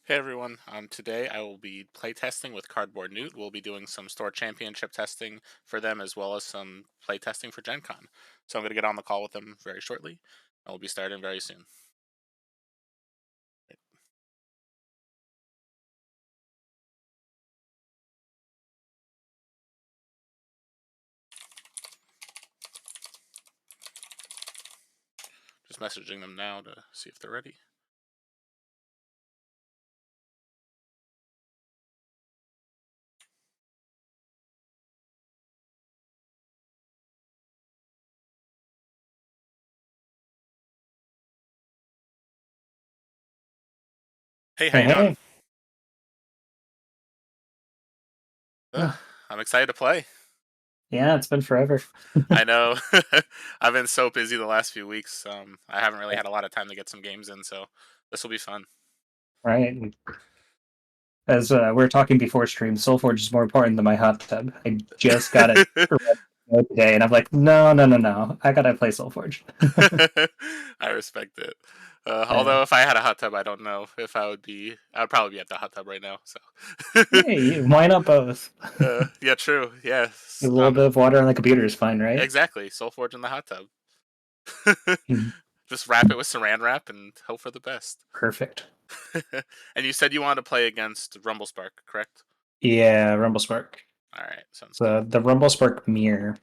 Hey everyone, today I will be playtesting with CardboardNewt. We'll be doing some store championship testing for them as well as some playtesting for GenCon. So I'm going to get on the call with them very shortly, and we'll be starting very soon. Just messaging them now to see if they're ready. Hey, how Hey, you doing? hey. Uh, Oh, I'm excited to play. yeah, it's been forever. I know. I've been so busy the last few weeks. I haven't really had a lot of time to get some games in, so this will be fun. Right. As we were talking before stream, SolForge is more important than my hot tub. I just got it today, and I'm like, no, no, no, no. I gotta play SolForge. I respect it. uh, Although if I had a hot tub, I don't know if I would be. I'd probably be at the hot tub right now. So, hey, why not both? yeah, true. A Yes. little bit of water on the computer is fine, right? Exactly. SolForge in the hot tub. Mhm. Just wrap it with Saran wrap and hope for the best. Perfect. And you said you wanted to play against RumbleSpark, correct? Yeah, RumbleSpark. All right, sounds good. The RumbleSpark mirror,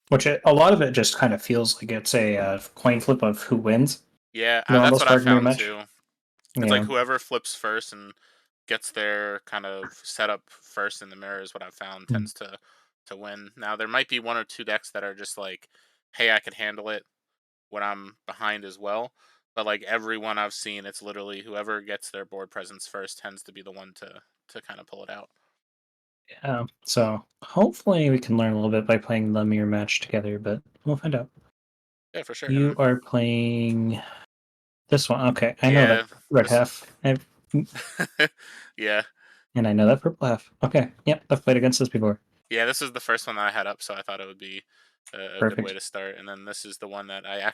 which a lot of it just kind of feels like it's a coin flip of who wins Yeah, the that's what I RumbleSpark mirror found match. too. It's like Yeah. whoever flips first and gets their kind of setup first in the mirror is what I've found Mm. tends to win. Now there might be one or two decks that are just like, hey, I could handle it when I'm behind as well. But like every one I've seen, it's literally whoever gets their board presence first tends to be the one to kind of pull it out. Yeah, so hopefully we can learn a little bit by playing the mirror match together, but we'll find out. Yeah, for sure. You And are playing this one. Okay, I know that yeah, red this half. yeah. And I know that purple half. Okay, yep, I've played against this before. Yeah, this is the first one that I had up, so I thought it would be a good way Perfect. to start. And then this is the one that I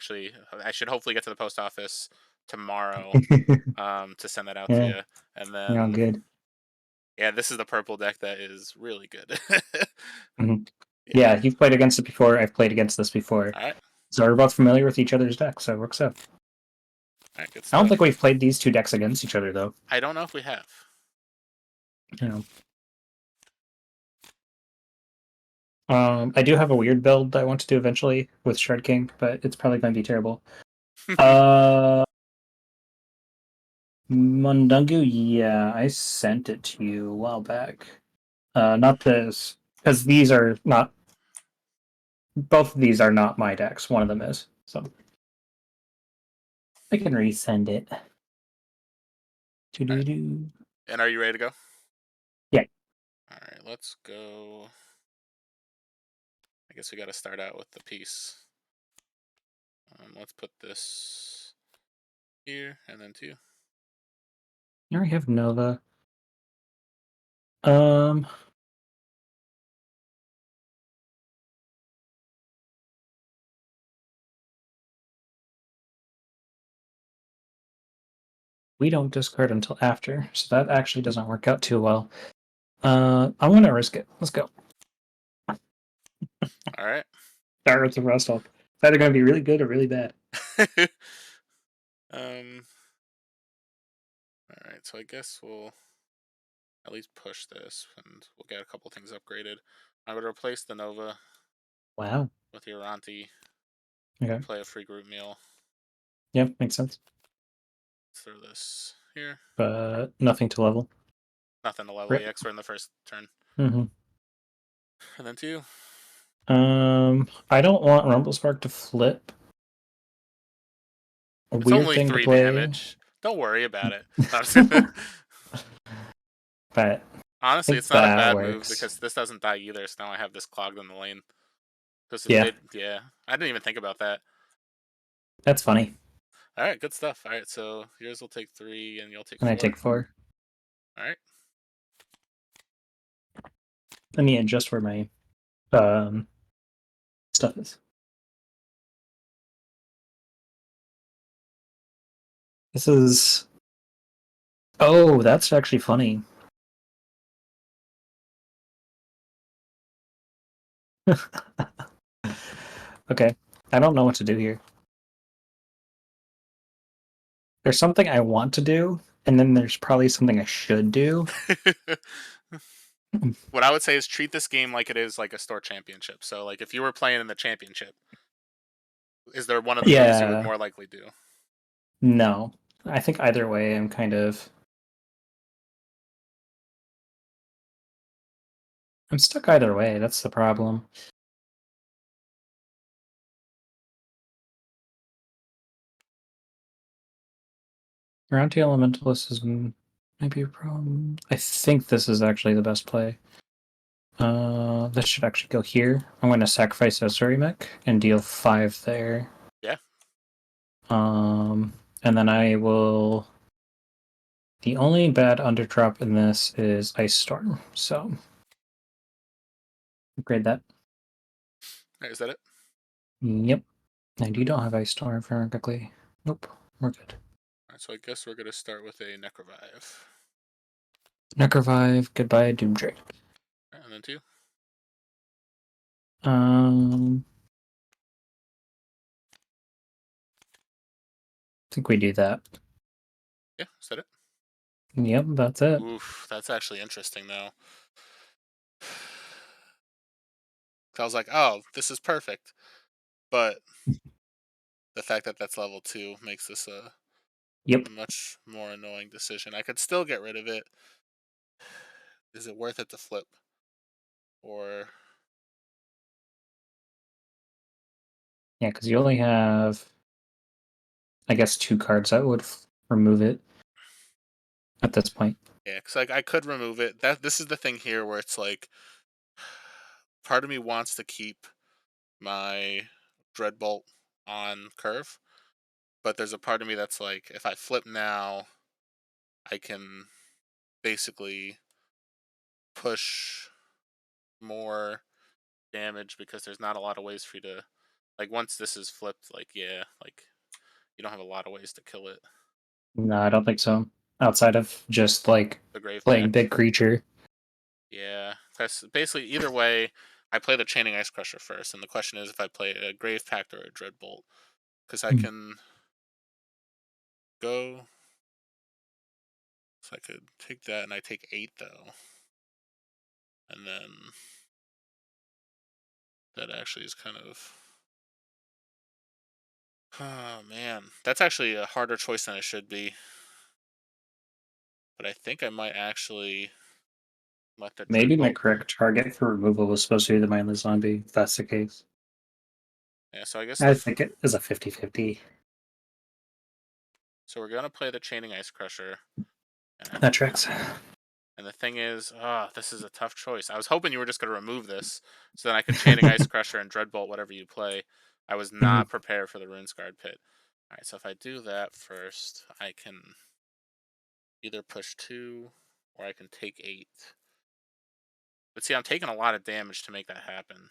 should hopefully get to the post office tomorrow to send that out to Yeah, you. And you're all then good. yeah, this is the purple deck that is really good. Mhm. Yeah. Yeah, you've played against it before. I've played against this before. All right. So we're both familiar with each other's decks, so it works out. All right. Good I don't think stuff. we've played these two decks against each other, though. I don't know if we have. You know. I do have a weird build that I want to do eventually with Shard King, but it's probably going to be terrible. Uh, Mundungu, yeah, I sent it to you a while back. Not this, because these are not. Both of these are not my decks. One of them is, so I can resend it. Do All do right. do. And are you ready to go? Yeah. All right. Let's go. I guess we got to start out with the piece. Let's put this here and then two. I already have Nova. Um, we don't discard until after, so that actually doesn't work out too well. I'm gonna risk it. Let's go. All right. Start with the rust off. It's either gonna be really good or really bad. um. All right. So I guess we'll at least push this, and we'll get a couple things upgraded. I would replace the Nova Wow. with the Aranti Okay. and play a free group meal. Yep, makes sense. Let's throw this here. But nothing to level. Nothing to level Rip. EX for in the first turn. Mm-hmm. And then two. I don't want Rumblespark to flip. A It's weird only thing to three play. damage. Don't worry about it. But I Honestly, think it's not a that bad move works. because this doesn't die either. So now I have this clogged in the lane. Because Yeah, yeah, I didn't even think about that. that's funny. All right, good stuff. All right, so yours will take three and you'll take And I four. take 4. All right. I need just where my um stuff is. This is. Oh, that's actually funny. Okay, I don't know what to do here. There's something I want to do, and then there's probably something I should do. What I would say is treat this game like it is like a store championship. So, like, if you were playing in the championship, is there one of the moves you would Yeah, more likely do? no. I think either way, I'm kind of. I'm stuck either way. That's the problem. Round Elementalist is maybe a problem. I think this is actually the best play. This should actually go here. I'm going to sacrifice Osuri Mech and deal 5 there. Yeah. And then I will. The only bad underdrop in this is Ice Storm, so upgrade that. Is that it? Yep. And you don't have Ice Storm, if I remember correctly. Nope. We're good. Alright, so I guess we're gonna start with a Necrovive. Necrovive, goodbye, Doomdrake. And then two. I think we do that. Yeah, is that it? Yep, that's it. Oof, that's actually interesting though. I was like, oh, this is perfect. But the fact that that's level 2 makes this a Yep. much more annoying decision. I could still get rid of it. Is it worth it to flip? Or Yeah, because you only have, I guess, 2 cards that would remove it at this point. yeah, because like I could remove it. This is the thing here where it's like part of me wants to keep my Dreadbolt on curve, but there's a part of me that's like, if I flip now, I can basically push more damage because there's not a lot of ways for you to, like, once this is flipped, like, yeah, like you don't have a lot of ways to kill it. No, I don't think so. Outside of just like The Grave playing Pact. big creature. Yeah, that's basically either way. I play the Chaining Ice Crusher first, and the question is if I play a Grave Pact or a Dreadbolt, because I Hmm. can go. So I could take that, and I take 8 though, and then that actually is kind of. Oh man, that's actually a harder choice than it should be. But I think I might actually let the Maybe my Dreadbolt. correct target for removal was supposed to be the mindless zombie, if that's the case. Yeah, so I guess I think it is a 50-50. so we're gonna play the Chaining Ice Crusher, That and tracks. the thing is, this is a tough choice. I was hoping you were just gonna remove this, so then I could Chaining Ice Crusher and Dreadbolt whatever you play. I was Mhm. not prepared for the Runescarred Pit. All right, so if I do that first, I can either push 2 or I can take 8. But see, I'm taking a lot of damage to make that happen.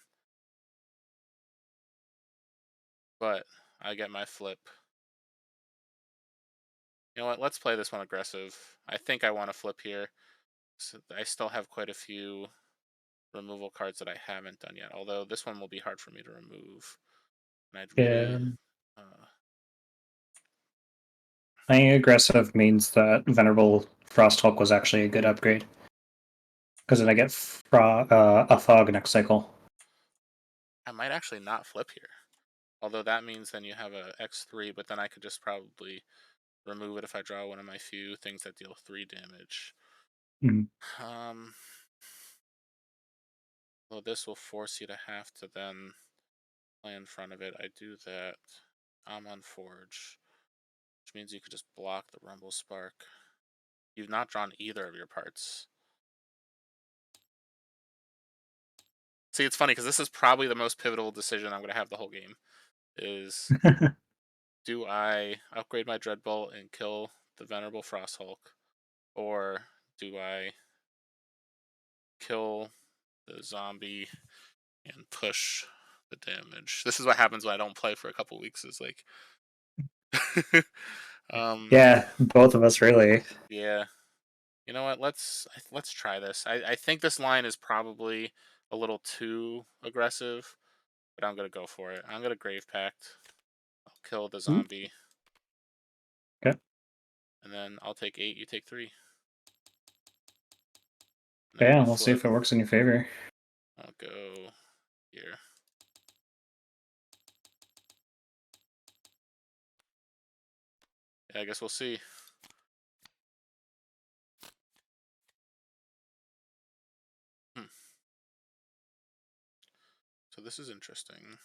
But I get my flip. You know what? Let's play this one aggressive. I think I want to flip here. So I still have quite a few removal cards that I haven't done yet. Although this one will be hard for me to remove. And I'd Yeah. really. Uh, Playing aggressive means that Venerable Frosthulk was actually a good upgrade. Because then I get a Fog next cycle. I might actually not flip here. Although that means then you have a X3, but then I could just probably remove it if I draw one of my few things that deal 3 damage. Mhm. Um, well, this will force you to have to then play in front of it. I do that. I'm on Forge, which means you could just block the Rumble Spark. You've not drawn either of your parts. See, it's funny because this is probably the most pivotal decision I'm going to have the whole game. Is do I upgrade my Dreadbolt and kill the Venerable Frosthulk, or do I kill the zombie and push the damage? This is what happens when I don't play for a couple weeks. Is like um, Yeah, both of us really. yeah. You know what? Let's try this. I think this line is probably a little too aggressive, but I'm gonna go for it. I'm gonna Grave Pact. I'll kill the Ooh, zombie, okay. and then I'll take 8. You take 3, and then Yeah, we we'll see flip. if it works in your favor. I'll go here. Yeah, I guess we'll see. Hmm. So this is interesting.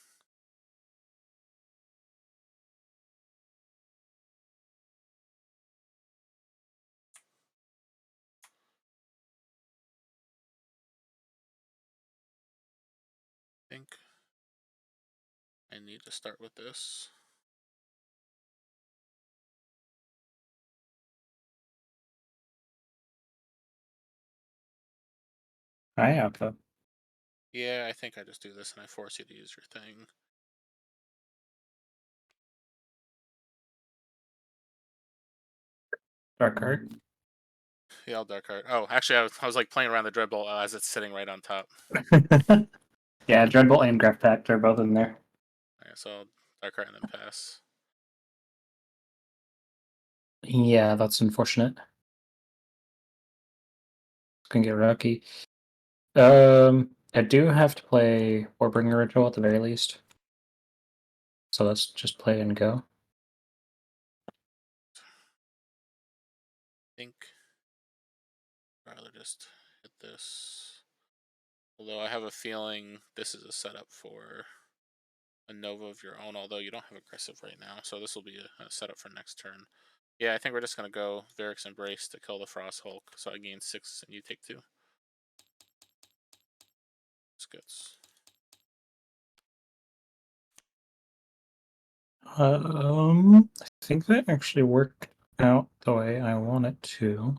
I think I need to start with this. I have the Yeah, I think I just do this and I force you to use your thing. dark card. Yeah, I'll Dark Heart. Oh, actually, I was like playing around the Dreadbolt as it's sitting right on top. Yeah, Dreadbolt and Graph Pact are both in there. Alright, so I'll Dark Heart and then pass. Yeah, that's unfortunate. Gonna get rocky. I do have to play Warbringer Ritual at the very least. So let's just play and go. I think I'd rather just hit this. Although I have a feeling this is a setup for a Nova of your own, although you don't have aggressive right now, so this will be a setup for next turn. Yeah, I think we're just going to go Varric's Embrace to kill the Frost Hulk, so I gain 6 and you take 2. It's good. I think that actually worked out the way I want it to.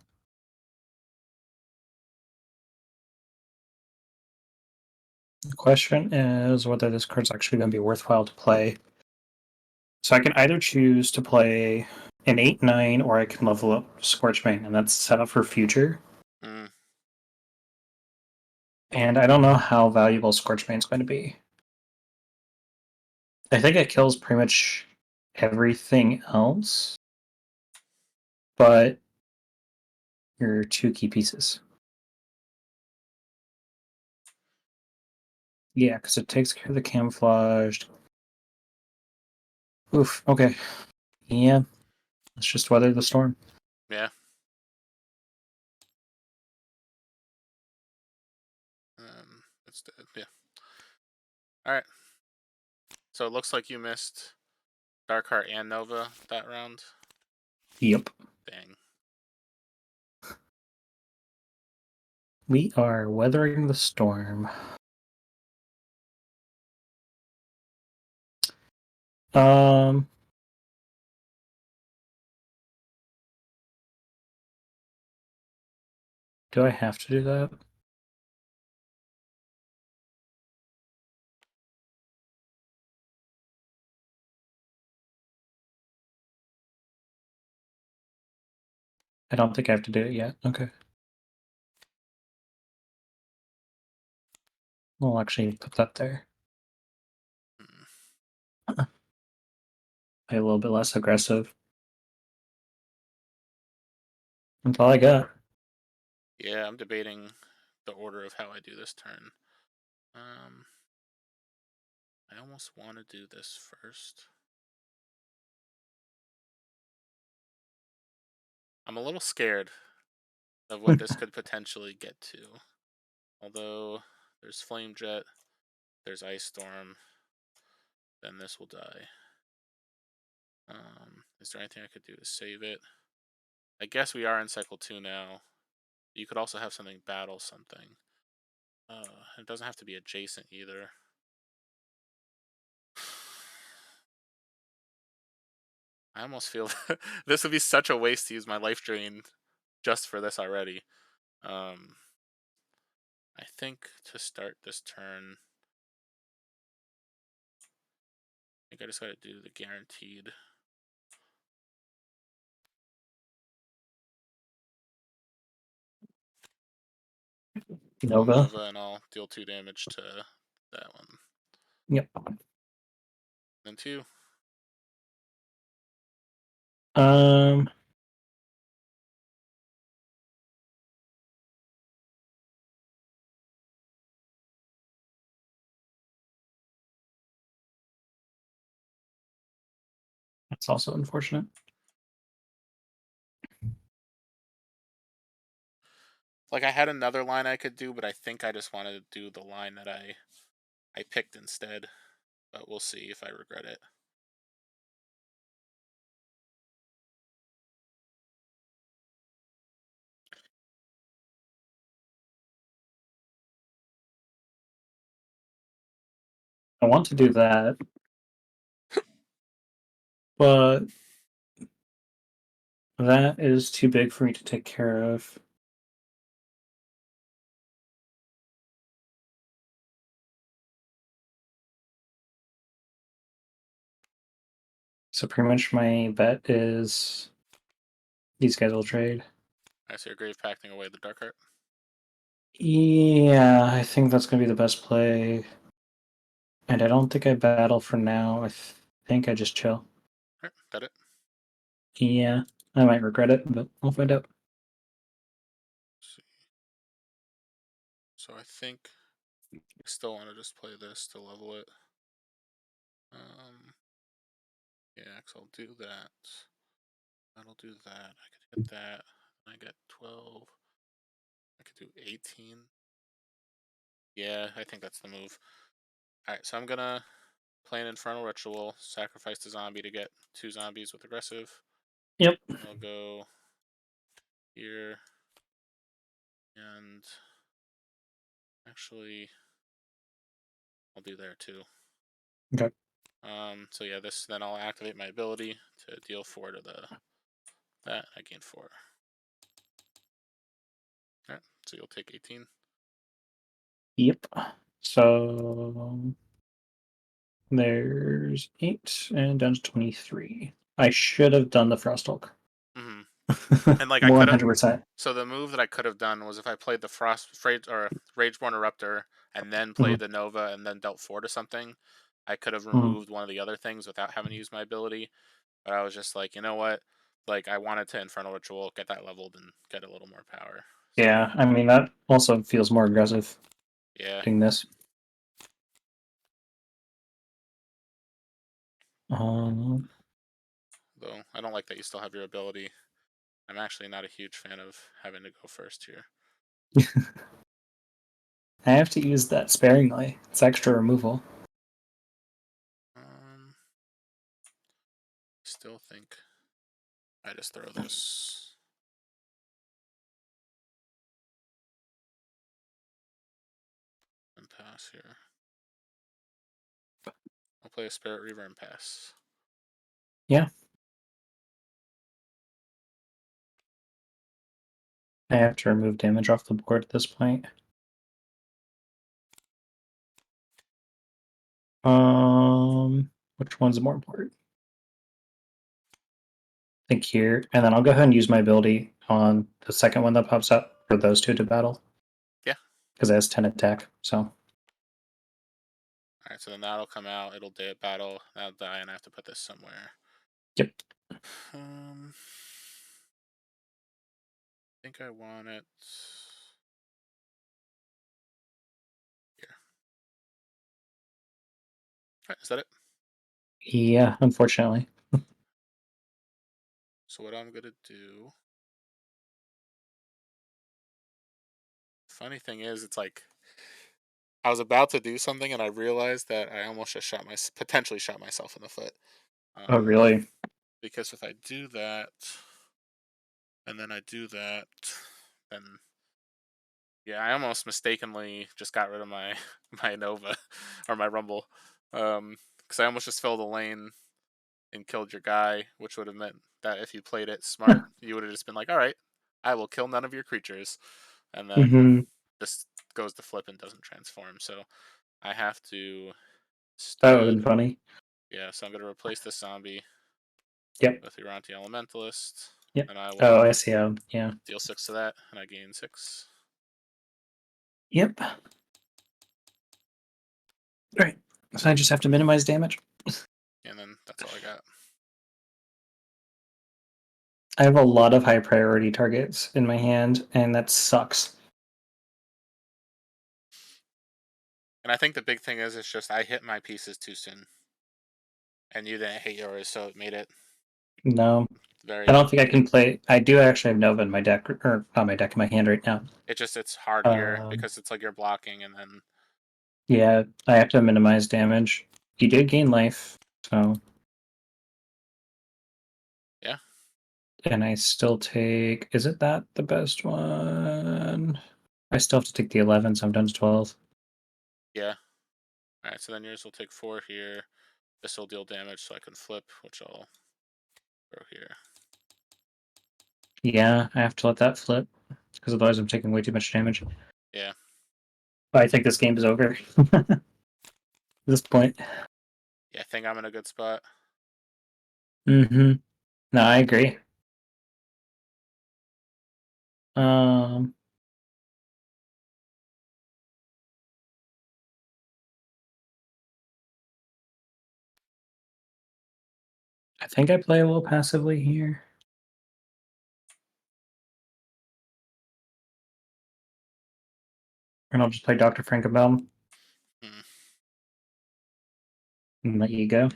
The question is whether this card's actually going to be worthwhile to play. So I can either choose to play an 8/9 or I can level up Scorchbane, and that's set up for future. Mm, And I don't know how valuable Scorchbane's going to be. I think it kills pretty much everything else, but your 2 key pieces. Yeah, because it takes care of the camouflaged. Oof, okay. Yeah, let's just weather the storm. yeah. It's dead. Yeah. Alright. So it looks like you missed Dark Heart and Nova that round. Yep. Dang. We are weathering the storm. Um, do I have to do that? I don't think I have to do it yet. Okay. We'll actually put that there. Mm. Play a little bit less aggressive. That's all I got. Yeah, I'm debating the order of how I do this turn. I almost want to do this first. I'm a little scared of what this could potentially get to. Although there's Flame Jet, there's Ice Storm, then this will die. Is there anything I could do to save it? I guess we are in cycle 2 now. You could also have something battle something. It doesn't have to be adjacent either. I almost feel this would be such a waste to use my life drain just for this already. Um, I think to start this turn, I think I just gotta do the guaranteed. I'll Nova. Nova and I'll deal 2 damage to that one. Yep. Then 2. Um. That's also unfortunate. Like, I had another line I could do, but I think I just wanted to do the line that I picked instead. But we'll see if I regret it. I want to do that, but that is too big for me to take care of. So pretty much my bet is these guys will trade. I see your Grave Pacting away the Dark Heart. Yeah, I think that's gonna be the best play. And I don't think I battle for now. I think I just chill. Alright, got it. Yeah, I might regret it, but we'll find out. Let's see. So I think I still want to just play this to level it. Yeah, because I'll do that. That'll do that. I could hit that. I get 12. I could do 18. Yeah, I think that's the move. Alright, so I'm gonna play an Infernal Ritual, sacrifice the zombie to get 2 zombies with aggressive. Yep. I'll go here. And actually, I'll do there too. Okay. So yeah, then I'll activate my ability to deal 4 to that. I gain 4. Alright, so you'll take 18. Yep. So there's 8 and down to 23. I should have done the Frost Hulk. Mm-hmm. And like I could have. 100%. So the move that I could have done was if I played the Rageborn Eruptor and then Mhm. played the Nova and then dealt 4 to something, I could have Mhm. removed one of the other things without having to use my ability. But I was just like, you know what? Like I wanted to Infernal Ritual, get that leveled, and get a little more power. So Yeah, I mean, that also feels more aggressive yeah. doing this. Um, Though I don't like that you still have your ability. I'm actually not a huge fan of having to go first here. I have to use that sparingly. It's extra removal. Still think I just throw this. And pass here. I'll play a Spirit Reaver and pass. Yeah. I have to remove damage off the board at this point. Which one's more important? I think here, and then I'll go ahead and use my ability on the second one that pops up for those two to battle. Yeah. Because it has 10 attack, so. Alright, so then that'll come out, it'll battle, that'll die, and I have to put this somewhere. Yep. I think I want it here. Alright, is that it? Yeah, unfortunately. So what I'm gonna do. Funny thing is, it's like I was about to do something and I realized that I almost just potentially shot myself in the foot. Oh, really? Because if I do that, and then I do that, then yeah, I almost mistakenly just got rid of my my Nova or my Rumble, because I almost just filled the lane and killed your guy, which would have meant that if you played it smart, you would have just been like, all right, I will kill none of your creatures, and then Mm-hmm. this goes to flip and doesn't transform. So I have to That would have instead, been funny. yeah. So I'm gonna replace this zombie Yep. with your Elementalist, Yep. and I Oh, will I see. Yeah. deal 6 to that, and I gain 6. Yep. Alright. So I just have to minimize damage. And then that's all I got. I have a lot of high priority targets in my hand, and that sucks. And I think the big thing is it's just I hit my pieces too soon. And you didn't hit yours, so it made it No. I very. don't think I can play. I do actually have Nova in my deck, or not my deck, in my hand right now. It's hard here Um, because it's like you're blocking, and then yeah, I have to minimize damage. You did gain life, so. yeah, And I still take. Is it that the best one? I still have to take the 11, so I'm down to 12. yeah. All right, so then yours will take 4 here. This will deal damage, so I can flip, which I'll throw here. Yeah, I have to let that flip because otherwise I'm taking way too much damage. Yeah, But I think this game is over at this point. yeah. I think I'm in a good spot. Mm-hmm. No, I agree. Um, I think I play a little passively here. And I'll just play Dr. Frankenbaum Hmm. and let you go.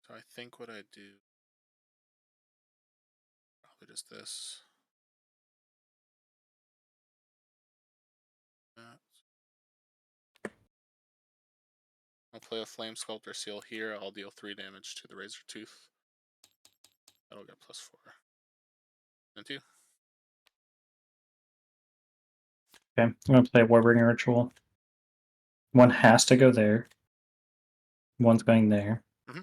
So I think what I do probably just this. That. I'll play a Flame Sculptor Seal here. I'll deal 3 damage to the Razor Tooth. That'll get +4. And 2. Okay, I'm going to play Warbringer Ritual. One has to go there. One's going there. Mm-hmm.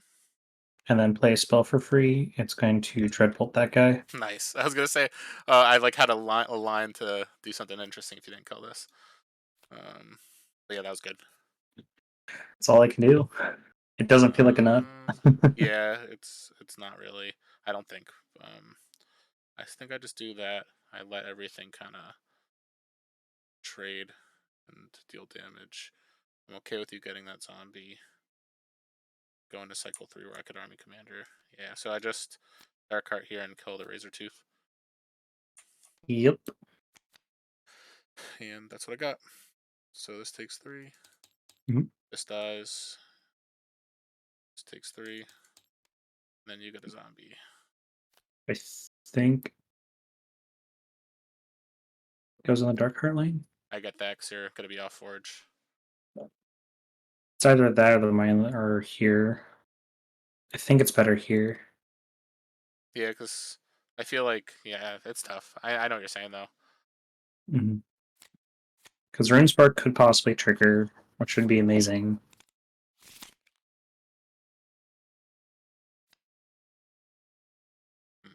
And then play a spell for free. It's going to Dreadbolt that guy. Nice. I was gonna say, I like had a line to do something interesting if you didn't call this. But yeah, that was good. That's all I can do. It doesn't feel like enough. Yeah, it's not really. I don't think. I think I just do that. I let everything kind of trade and deal damage. I'm okay with you getting that zombie. Going to cycle 3 Rocket Army Commander. Yeah, so I just Dark Heart here and kill the Razor Tooth. Yep. And that's what I got. So this takes 3. Mm-hmm. This dies. This takes 3. And then you get a zombie. I think goes on the Dark Heart lane. I get that because you're going to be off Forge. It's either that or the mine or here. I think it's better here. Yeah, because I feel like, yeah, it's tough. I know what you're saying, though. Because Runespark could possibly trigger, which would be amazing. Hmm.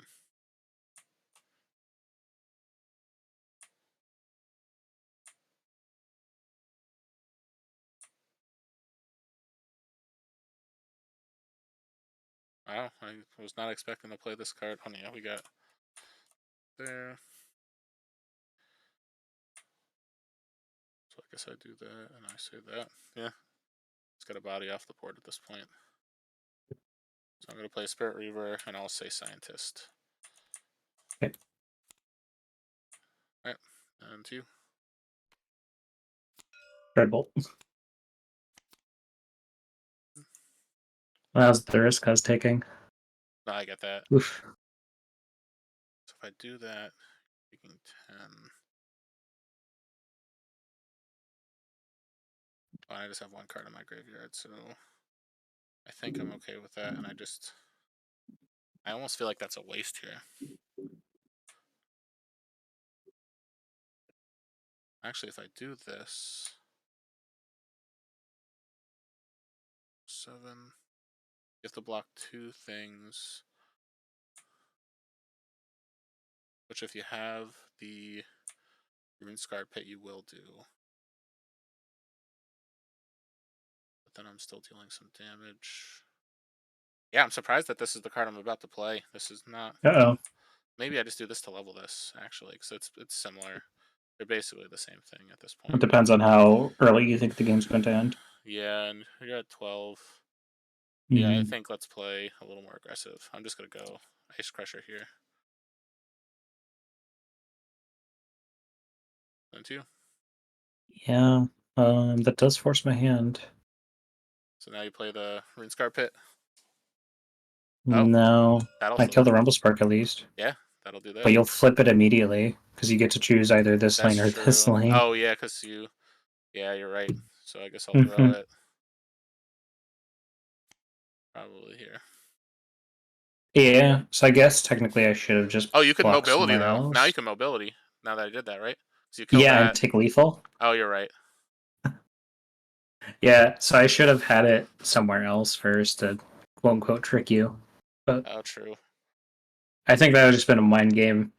Wow, I was not expecting to play this card. Oh, yeah, we got there. So I guess I do that, and I say that. Yeah, it's got a body off the board at this point. So I'm going to play Spirit Reaver, and I'll say Scientist. Okay. Alright, and 2. Dreadbolt. Well, that was the risk I was taking. No, I get that. Oof. So if I do that, taking 10. Oh, I just have 1 card in my graveyard, so I think I'm okay with that, and I almost feel like that's a waste here. Actually, if I do this, 7, you have to block 2 things, which if you have the Runescar Pit, you will do. But then I'm still dealing some damage. Yeah, I'm surprised that this is the card I'm about to play. This is not. Uh-oh. Maybe I just do this to level this actually, because it's similar. They're basically the same thing at this It point. depends on how early you think the game's going to end. Yeah, and you're at 12. Yeah, I Mm, think let's play a little more aggressive. I'm just gonna go Ice Crusher here. Don't you? yeah, that does force my hand. So now you play the Runescar Pit. Oh, No, that'll I kill flip. the Rumble Spark at least. Yeah, that'll do But that. you'll flip it immediately, because you get to choose either this That's lane or this true. lane. Oh yeah, cause you. Yeah, you're right. So I guess I'll throw Hmm. it probably here. Yeah, so I guess technically I should have just Oh, you could blocked mobility somewhere though. Now you else. can mobility. Now that I did that, right? So you killed Yeah, and that. take lethal. Oh, you're right. Yeah, so I should have had it somewhere else first to quote unquote trick you. But Oh, true. I think that would have just been a mind game.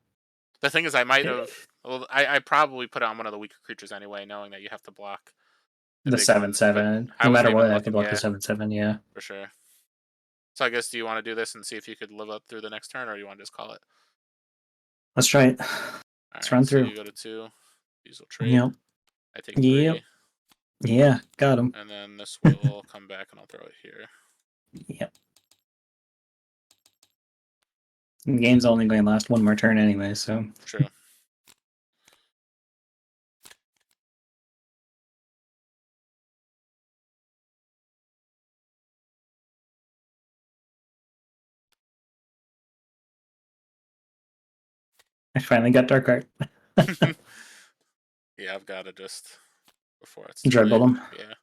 The thing is, I might have. Well, I probably put it on one of the weaker creatures anyway, knowing that you have to block the The big ones. But 7/7. I No wasn't matter what, even I have to looking. block the Yeah, 7/7, yeah. for sure. So I guess do you want to do this and see if you could live up through the next turn, or do you want to just call it? Let's try it. All Let's right. run So through. you go to 2. These will trade. Yep. I take Yep. 3, Yeah, got him. and then this will come back, and I'll throw it here. Yep. The game's only going to last one more turn anyway, so. True. I finally got Dark Art. Yeah, I've got to just before it's too Dreadbolt late. him. Yeah.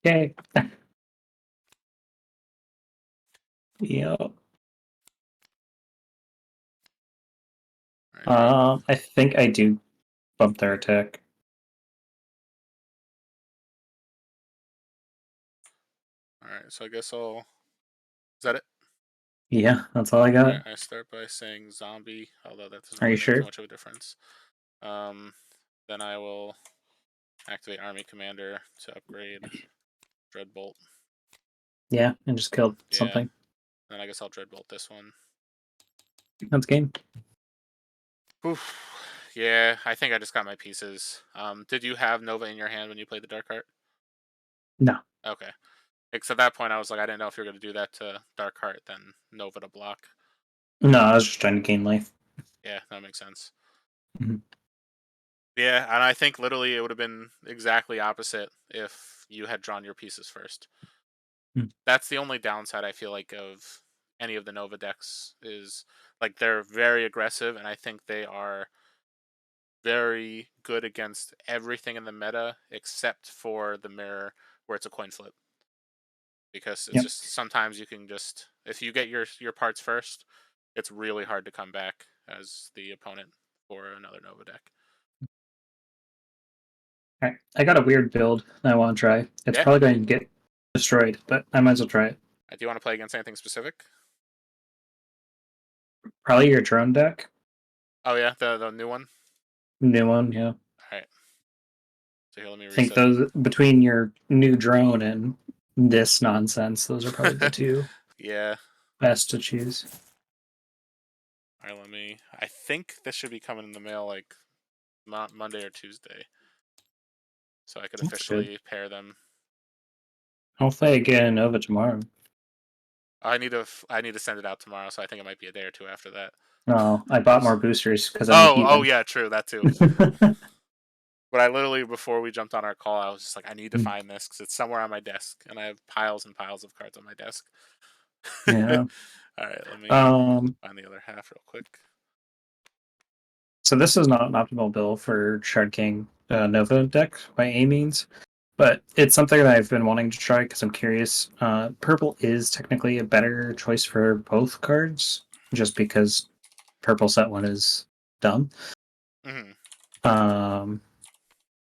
Yay. Yep. All right. Great. I think I do bump their attack. All right. So I guess I'll. Is that it? Yeah, that's all I All right. got. I start by saying zombie, although that doesn't Are you really make too sure? much of a difference. Um, then I will activate Army Commander to upgrade Dreadbolt. Yeah, and just killed Yeah. something. Then I guess I'll Dreadbolt this one. That's game. Oof. Yeah, I think I just got my pieces. Did you have Nova in your hand when you played the Dark Heart? No. Okay. Because at that point, I was like, I didn't know if you were going to do that to Dark Heart, then Nova to block. No, I was just trying to gain life. Yeah, that makes sense. Mhm. Yeah, and I think literally it would have been exactly opposite if you had drawn your pieces first. Mm. That's the only downside I feel like of any of the Nova decks is like they're very aggressive, and I think they are very good against everything in the meta except for the mirror where it's a coin flip. Because it's Yep. just sometimes you can just if you get your parts first, it's really hard to come back as the opponent for another Nova deck. All right. I got a weird build that I want to try. It's Yeah. probably going to get destroyed, but I might as well try it. Do you want to play against anything specific? Probably your drone deck. Oh yeah, the new one. New one, yeah. All right. So here, let me I think reset. those between your new drone and this nonsense, those are probably the two Yeah. best to choose. All right. Let me. I think this should be coming in the mail like Monday or Tuesday, so I could That's good. officially pair them. I'll play again Nova tomorrow. I need to send it out tomorrow, so I think it might be a day or two after that. Oh, I bought more boosters because I'm Oh even. yeah, true that too. But I literally before we jumped on our call, I was just like, I need to find this because it's somewhere on my desk, and I have piles and piles of cards on my desk. Yeah. All right, let me Um. find the other half real quick. So this is not an optimal build for Shard King Nova deck by any means, but it's something that I've been wanting to try because I'm curious. Purple is technically a better choice for both cards, just because purple set one is dumb. Hmm. Um,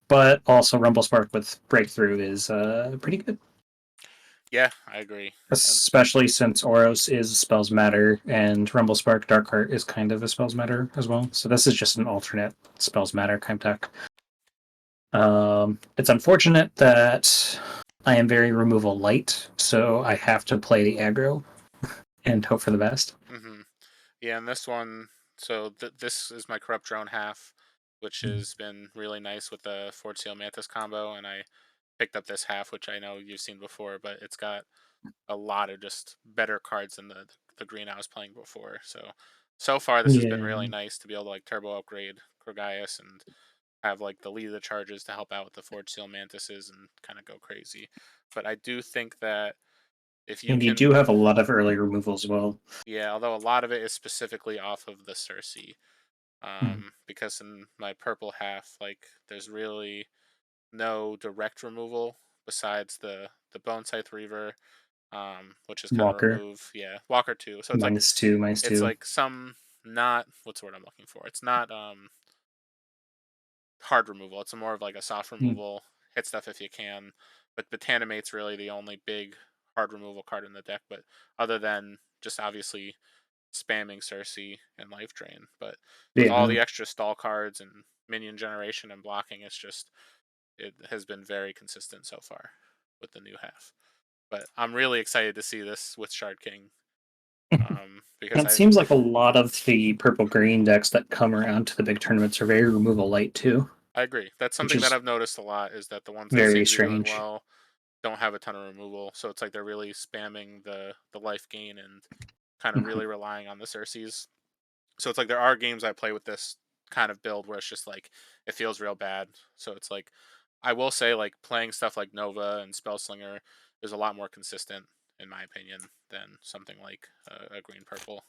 but also Rumble Spark with Breakthrough is pretty good, Yeah, I agree. And especially since Oros is Spells Matter and Rumble Spark Dark Heart is kind of a Spells Matter as well. So this is just an alternate Spells Matter kind of deck. It's unfortunate that I am very removal light, so I have to play the aggro and hope for the best. Mm-hmm. Yeah, and this one, so this is my corrupt drone half, which has been really nice with the Forge Seal Mantis combo, and I picked up this half, which I know you've seen before, but it's got a lot of just better cards than the green I was playing before. So far this has been really Yeah. nice to be able to like turbo upgrade Krogaius and have like the lead of the charges to help out with the Forge Seal Mantises and kind of go crazy. But I do think that if you And you do can, have a lot of early removal as well. yeah, although a lot of it is specifically off of the Cersei, Mm. because in my purple half, like there's really no direct removal besides the Bone Scythe Reaver, which is kind of Walker, remove, yeah, Walker too. So -2, -2. some not what's the word I'm looking for? It's not hard removal. It's more of like a soft Mm. removal. Hit stuff if you can. But Tanimate's really the only big hard removal card in the deck. But other than just obviously spamming Cersei and Life Drain, but with all Yeah. the extra stall cards and minion generation and blocking, it has been very consistent so far with the new half. But I'm really excited to see this with Shard King, because It seems like a lot of the purple green decks that come around to the big tournaments are very removal light too, I agree. That's which something that is I've noticed a lot is that the ones that seem very to be doing strange. well don't have a ton of removal. So it's like they're really spamming the life gain and kind of Mhm. really relying on the Cersei's. So it's like there are games I play with this kind of build where it's just like it feels real bad. So it's like I will say like playing stuff like Nova and Spellslinger is a lot more consistent in my opinion than something like a green purple.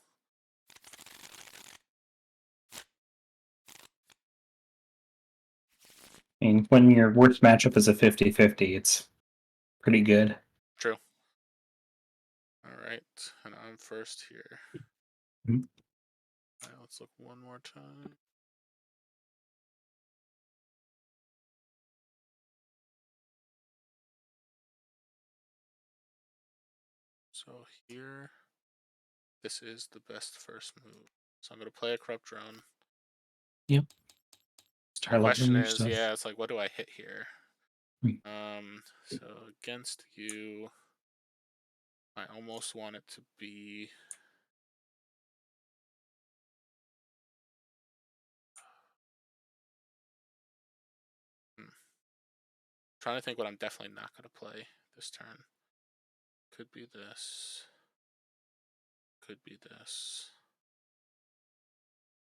I mean, when your worst matchup is a 50-50, it's pretty good. True. All right, and I'm first here. Mhm. All right, let's look one more time. So here, this is the best first move. So I'm going to play a corrupt drone. Yep. The Start letting question remove is, stuff. yeah, it's like, what do I hit here? Mm. So against you, I almost want it to be. Trying to think what I'm definitely not going to play this turn. Could be this. Could be this.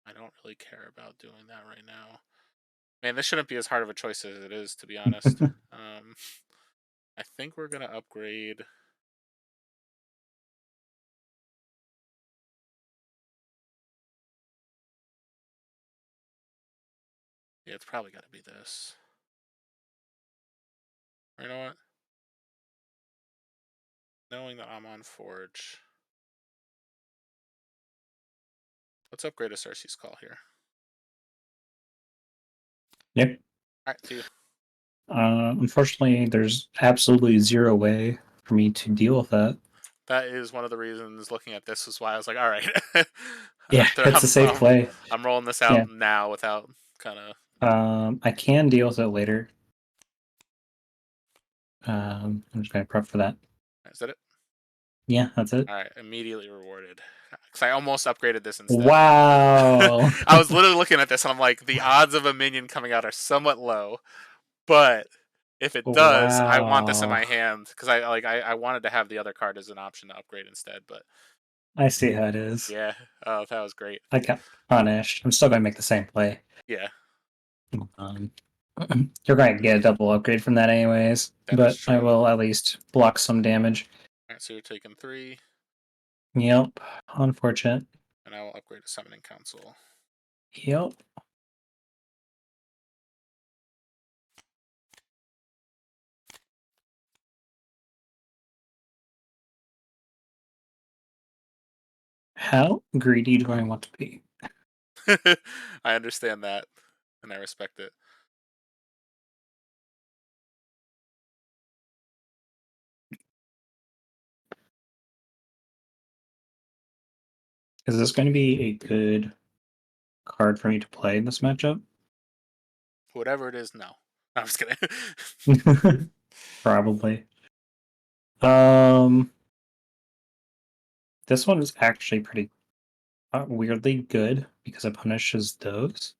I don't really care about doing that right now. Man, this shouldn't be as hard of a choice as it is, to be honest. Um, I think we're going to upgrade. Yeah, it's probably got to be this. Or you know what? Knowing that I'm on Forge, let's upgrade a Cersei's Call here. Yep. All right, to you. Unfortunately, there's absolutely zero way for me to deal with that. That is one of the reasons looking at this is why I was like, all right, Yeah, it's a safe play. I'm rolling this out Yeah. now without kind of. I can deal with it later. I'm just gonna prep for that. Is that it? Yeah, that's it. All right, immediately rewarded. Because I almost upgraded this instead. Wow. I was literally looking at this and I'm like, the odds of a minion coming out are somewhat low, but if it does, I want this in Wow. my hand because I wanted to have the other card as an option to upgrade instead. But I see how it is. yeah, oh, that was great. I got punished. I'm still gonna make the same play. Yeah, Um, you're going to get a double upgrade from that anyways, that is but I true. will at least block some damage. All right, so you're taking 3, Yep. Unfortunate. and I will upgrade to Summoning Council. Yep. How greedy do I want to be? I understand that, and I respect it. Is this going to be a good card for me to play in this matchup? Whatever it is, no. I'm just kidding. Probably. Um, this one is actually pretty weirdly good because it punishes those.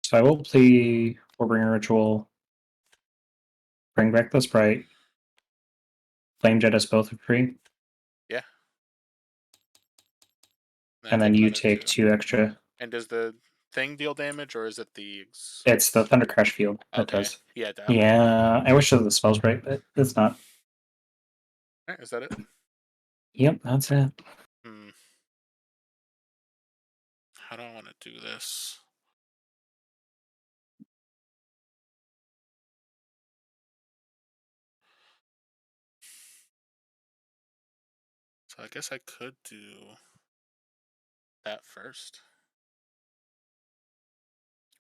So I will play Warbringer Ritual, bring back the Sprite, Flame Jet us both are free, Yeah. And I and then take you another take 2. 2 extra. And does the thing deal damage, or is it the... It's the Thunder Crash field that Okay. does. Yeah, definitely. Yeah, I wish the spell's right, but it's not. Alright, is that it? Yep, that's it. Hmm. How do I want to do this? So I guess I could do that first.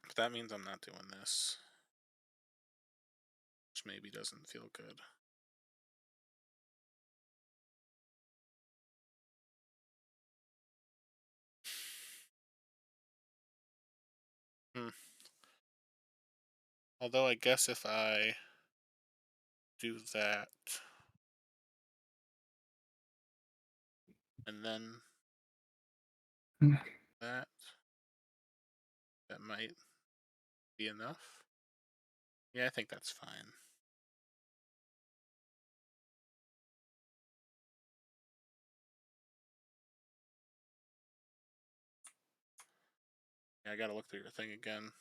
But that means I'm not doing this, which maybe doesn't feel good. Hmm. Although I guess if I do that and then that, that might be enough. Yeah, I think that's fine. Yeah, I gotta look through your thing again.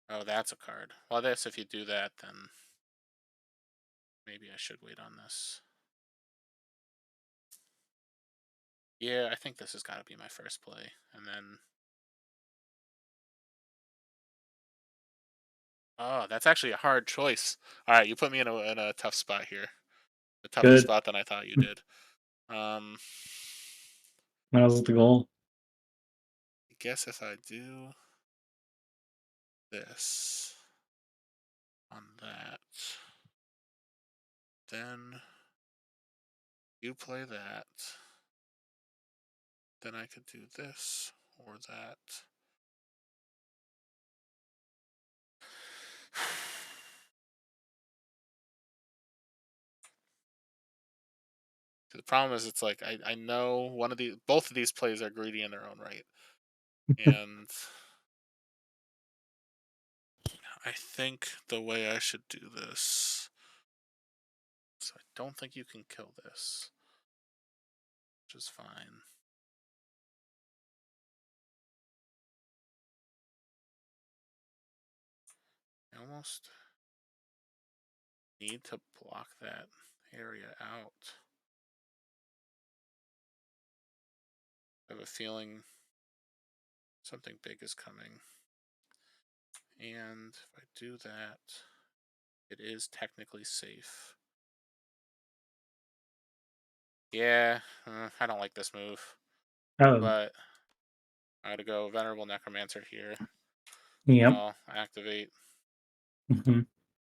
Oh, that's a card. Well, I guess if you do that, then maybe I should wait on this. Yeah, I think this has got to be my first play. And then... Oh, that's actually a hard choice. Alright, you put me in a tough spot here. A tougher Good. spot than I thought you did. I That was the goal. guess if I do this on that, then you play that. Then I could do this or that. The problem is, it's like I know both of these plays are greedy in their own right, and I think the way I should do this. So I don't think you can kill this, which is fine. I almost need to block that area out. I have a feeling something big is coming. And if I do that, it is technically safe. Yeah, I don't like this move. Oh, But I gotta go Venerable Necromancer here. yep. I'll activate. Hmm.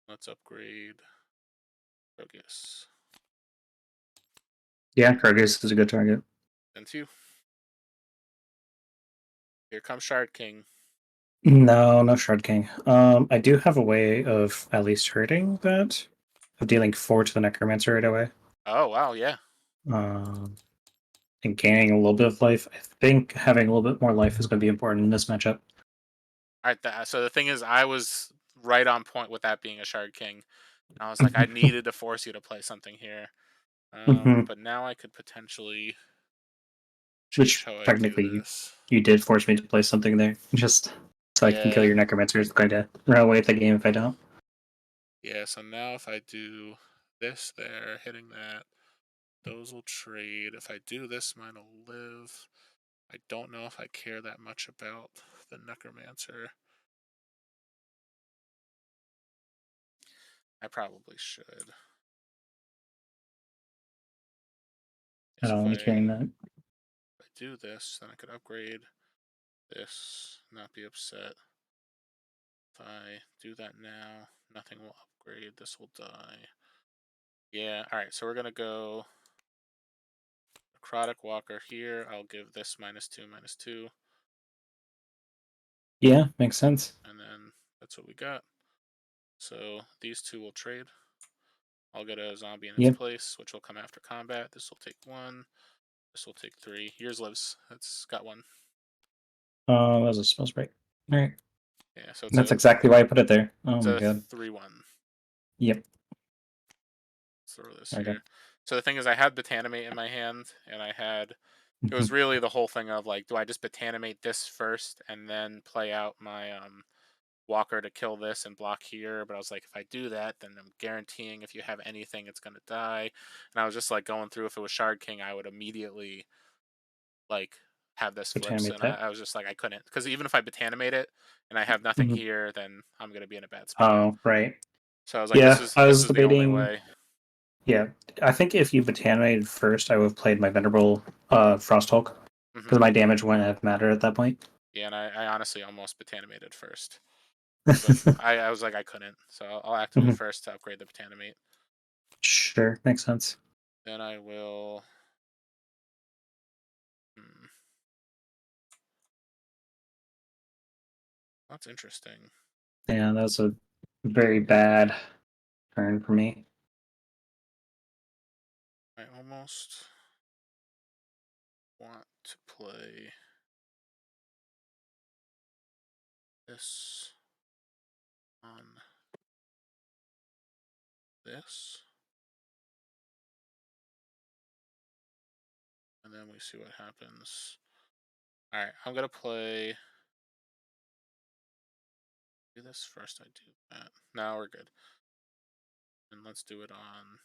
Let's upgrade Focus. Yeah, Krogus is a good target. Then 2. Here comes Shard King. No, no Shard King. I do have a way of at least hurting that. Of dealing 4 to the Necromancer right away. Oh, wow, yeah. Um, and gaining a little bit of life. I think having a little bit more life is going to be important in this matchup. Alright, so the thing is, I was right on point with that being a Shard King. I was like, I needed to force you to play something here. Hmm. But now I could potentially change Which how I do technically you, this. you did force me to play something there, just so I can kill Yeah. your Necromancer. It's going to run away with the game if I don't. Yeah, so now if I do this there, hitting that, those will trade. If I do this, mine will live. I don't know if I care that much about the Necromancer. I probably should. I Yes, don't like hearing that. if I do this, then I could upgrade this, not be upset. If I do that now, nothing will upgrade. This will die. Yeah, alright, so we're going to go Necrotic Walker here. I'll give this -2, -2. Yeah, makes sense. And then that's what we got. So these two will trade. I'll get a zombie in its Yep. place, which will come after combat. This will take 1. This will take 3. Yours lives. It's got 1. That was a spell break. All right. Yeah, so That's exactly why I put it there. Oh it's my a god. 3-1. Yep. Let's throw this Okay. here. So the thing is, I had Botanimate in my hand, and it was really the whole thing of like, do I just Botanimate this first and then play out my Walker to kill this and block here? But I was like, if I do that, then I'm guaranteeing if you have anything, it's gonna die. And I was just like going through, if it was Shard King, I would immediately like have this Which flips, animate and that. I was just like, I couldn't, because even if I Botanimate it and I have nothing Mhm. here, then I'm gonna be in a bad spot. Oh, right. So I was like, this Yeah, is I this was is the only debating. way. Yeah, I think if you botanimated first, I would have played my Venerable Frosthulk Hmm. because my damage wouldn't have mattered at that point. Yeah, and I honestly almost Botanimate first, but I was like, I couldn't, so I'll activate Mhm. first to upgrade the Botanimate. Sure, makes sense. Then I will. Hmm, that's interesting. Yeah, that was a very bad turn for me. I almost want to play this on this, and then we see what happens. All right, I'm gonna play. Do this first. I do that. Now we're good. And let's do it on.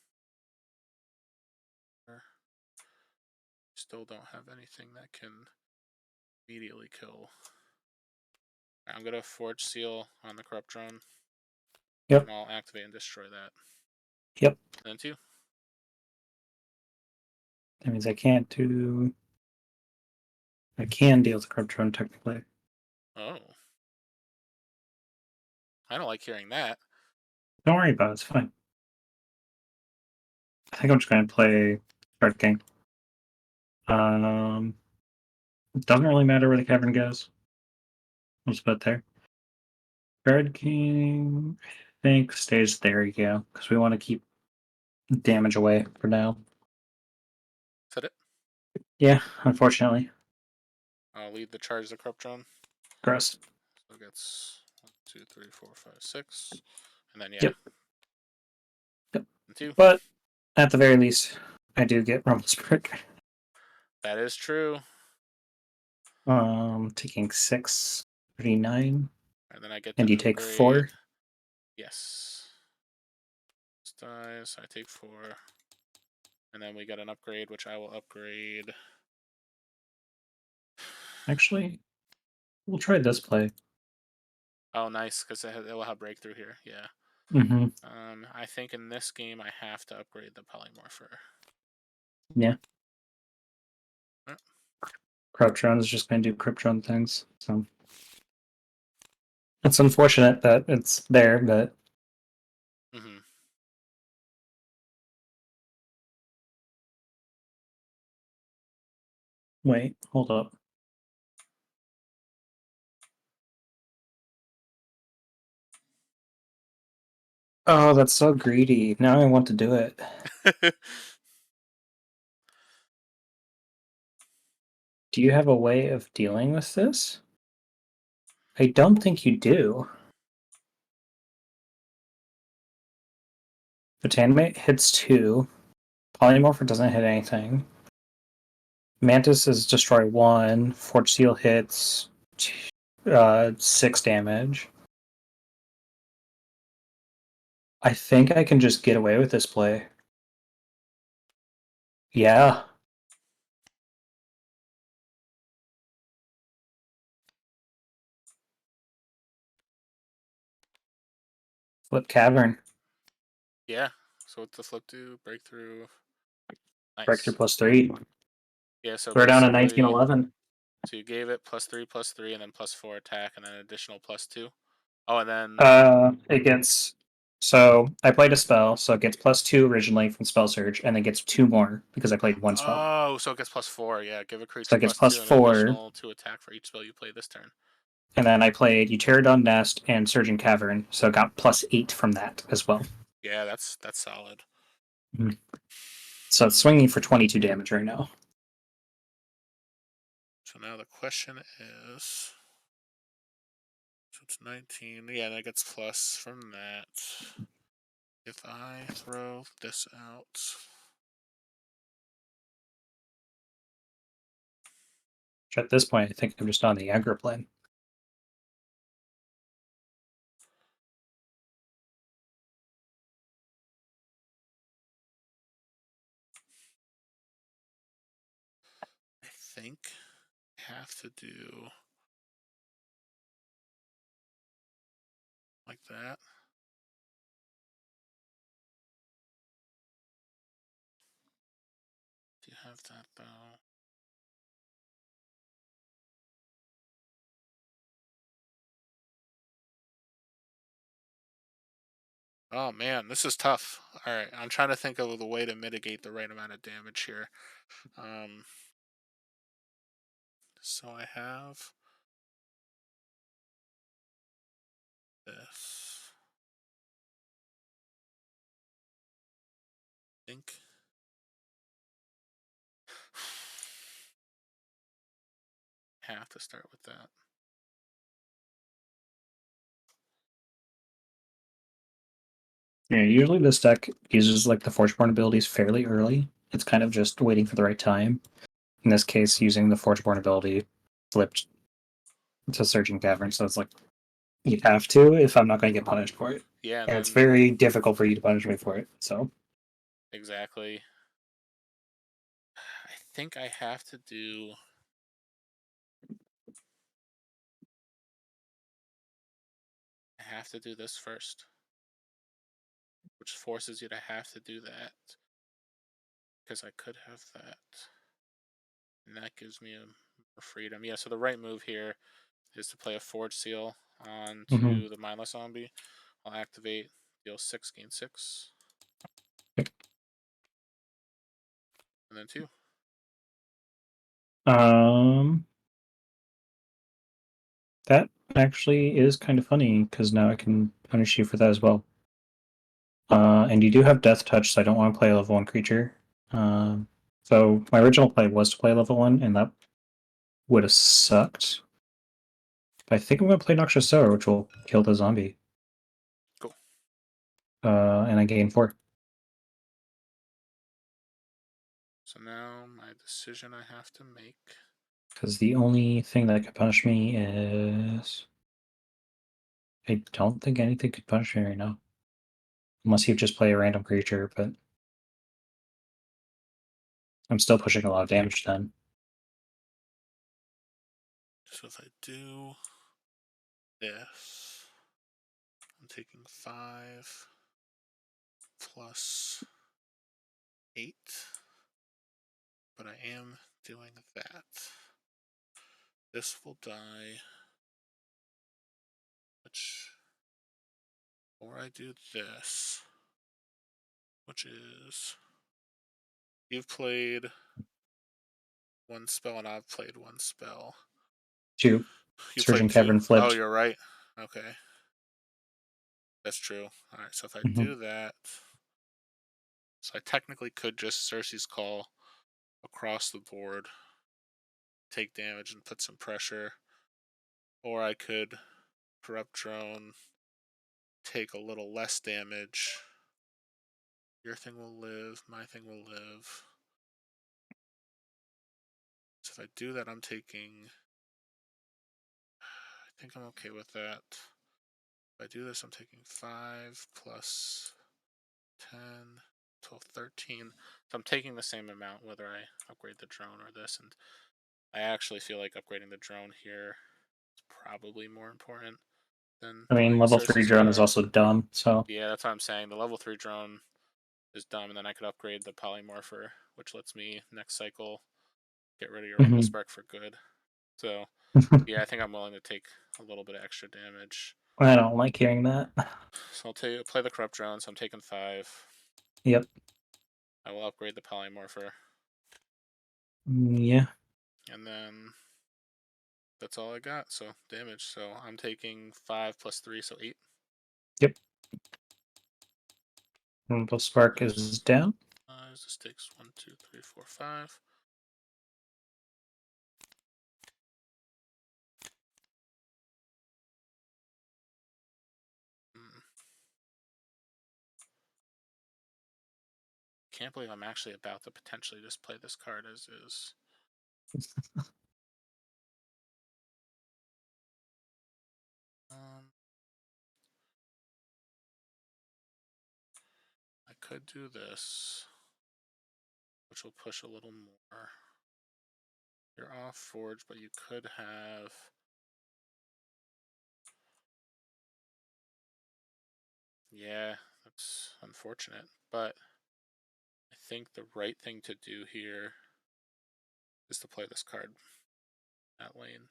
Still don't have anything that can immediately kill. Right, I'm gonna Forge Seal on the Corrupt Drone, Yep. and I'll activate and destroy that. Yep. And then 2. That means I can't do. I can deal with Corruptron technically. Oh, I don't like hearing that. Don't worry about it. It's fine. I think I'm just going to play Shard King. It doesn't really matter where the cavern goes. I'll just put it there. Shard King, I think, stays there. Yeah, because we want to keep damage away for now. Is that it? Yeah, unfortunately. I'll lead the charge of the Corrupt Drone. Gross. So it gets 1, 2, 3, 4, 5, 6, and then yeah, Yep. Yep. and 2. But at the very least, I do get Rumble's Prick. That is true. Taking 639, And then I get and to you take upgrade. 4. Yes. This dies. I take 4. And then we get an upgrade, which I will upgrade. Actually, we'll try this play. Oh, nice, because it will have breakthrough here. Yeah. Mm-hmm. I think in this game I have to upgrade the Polymorpher. Yeah. Oh, Cryptron is just going to do Cryptron things. So it's unfortunate that it's there, but mm-hmm. wait, hold up. Oh, that's so greedy. Now I want to do it. Do you have a way of dealing with this? I don't think you do. Botanimate hits 2. Polymorpher doesn't hit anything. Mantis is destroy 1. Forge Seal hits 6 damage. I think I can just get away with this play. Yeah. Flip Cavern. Yeah. So what's the flip do? Breakthrough. Breakthrough Nice. +3. Yeah, so We're down to basically, 1911. so you gave it +3, and then +4 attack, and then an additional +2. Oh, and then. It gets so I played a spell, so it gets +2 originally from Spell Surge, and then gets 2 more because I played one spell. Oh, so it gets +4. Yeah, give a So creature it gets +2 and an +4. additional 2 attack for each spell you play this turn. And then I played Pterodon Nest and Surgeon Cavern, so got +8 from that as well. Yeah, that's solid. Mhm. So it's Hmm. swinging for 22 damage right now. So now the question is, so it's 19. Yeah, that gets plus from that. If I throw this out, Which at this point, I think I'm just on the aggro plane. I think I have to do like that. Do you have that though? Oh man, this is tough. All right, I'm trying to think of the way to mitigate the right amount of damage here. Um, so I have this. I think have to start with that. Yeah, usually this deck uses like the Forgeborn abilities fairly early. It's kind of just waiting for the right time. In this case, using the Forgeborn ability flipped to Surging Cavern, so it's like you have to if I'm not going to get punished for it. Yeah, and And it's then very difficult for you to punish me for it. So exactly. I think I have to do. I have to do this first, which forces you to have to do that because I could have that, and that gives me more freedom. Yeah. So the right move here is to play a Forge Seal mhm. onto the Mindless Zombie. I'll activate, deal 6, gain 6, and then 2. um, that actually is kind of funny because now I can punish you for that as well. And you do have Death Touch, so I don't want to play a level 1 creature. So my original play was to play level 1, and that would have sucked. But I think I'm going to play Noxious Sower, which will kill the zombie. Cool. And I gain 4. So now my decision I have to make. Because the only thing that could punish me is... I don't think anything could punish me right now. Unless you just play a random creature, but... I'm still pushing a lot of damage then. So if I do this, I'm taking 5 plus 8, but I am doing that. This will die, which, or I do this, which is, you've played one spell and I've played one spell. 2. You Surgeon played 2? Cavern Oh, flipped. you're right. Okay. That's true. Alright, so if I Mm-hmm. do that, so I technically could just Cersei's Call across the board, take damage and put some pressure, or I could Corrupt Drone, take a little less damage. Your thing will live, my thing will live. So if I do that, I'm taking. I think I'm okay with that. If I do this, I'm taking 5 plus 10, 12, 13. So I'm taking the same amount whether I upgrade the drone or this, and I actually feel like upgrading the drone here is probably more important than I mean, playing level 3 Cersei's drone is Guard. also dumb, so... Yeah, that's what I'm saying. The level 3 drone is dumb, and then I could upgrade the Polymorpher, which lets me next cycle get rid of your Rumble Mm-hmm. Spark for good. So yeah, I think I'm willing to take a little bit of extra damage. I don't like hearing that. So I'll play the Corrupt Drone, so I'm taking 5. Yep. I will upgrade the Polymorpher. Yeah. And then That's all I got. So damage. So I'm taking 5 plus 3, so 8. Yep. Elemental Spark is down. This takes 1, 2, 3, 4, 5. Mm. Can't believe I'm actually about to potentially just play this card as is. I could do this, which will push a little more. You're off Forge, but you could have. Yeah, that's unfortunate, but I think the right thing to do here is to play this card that lane.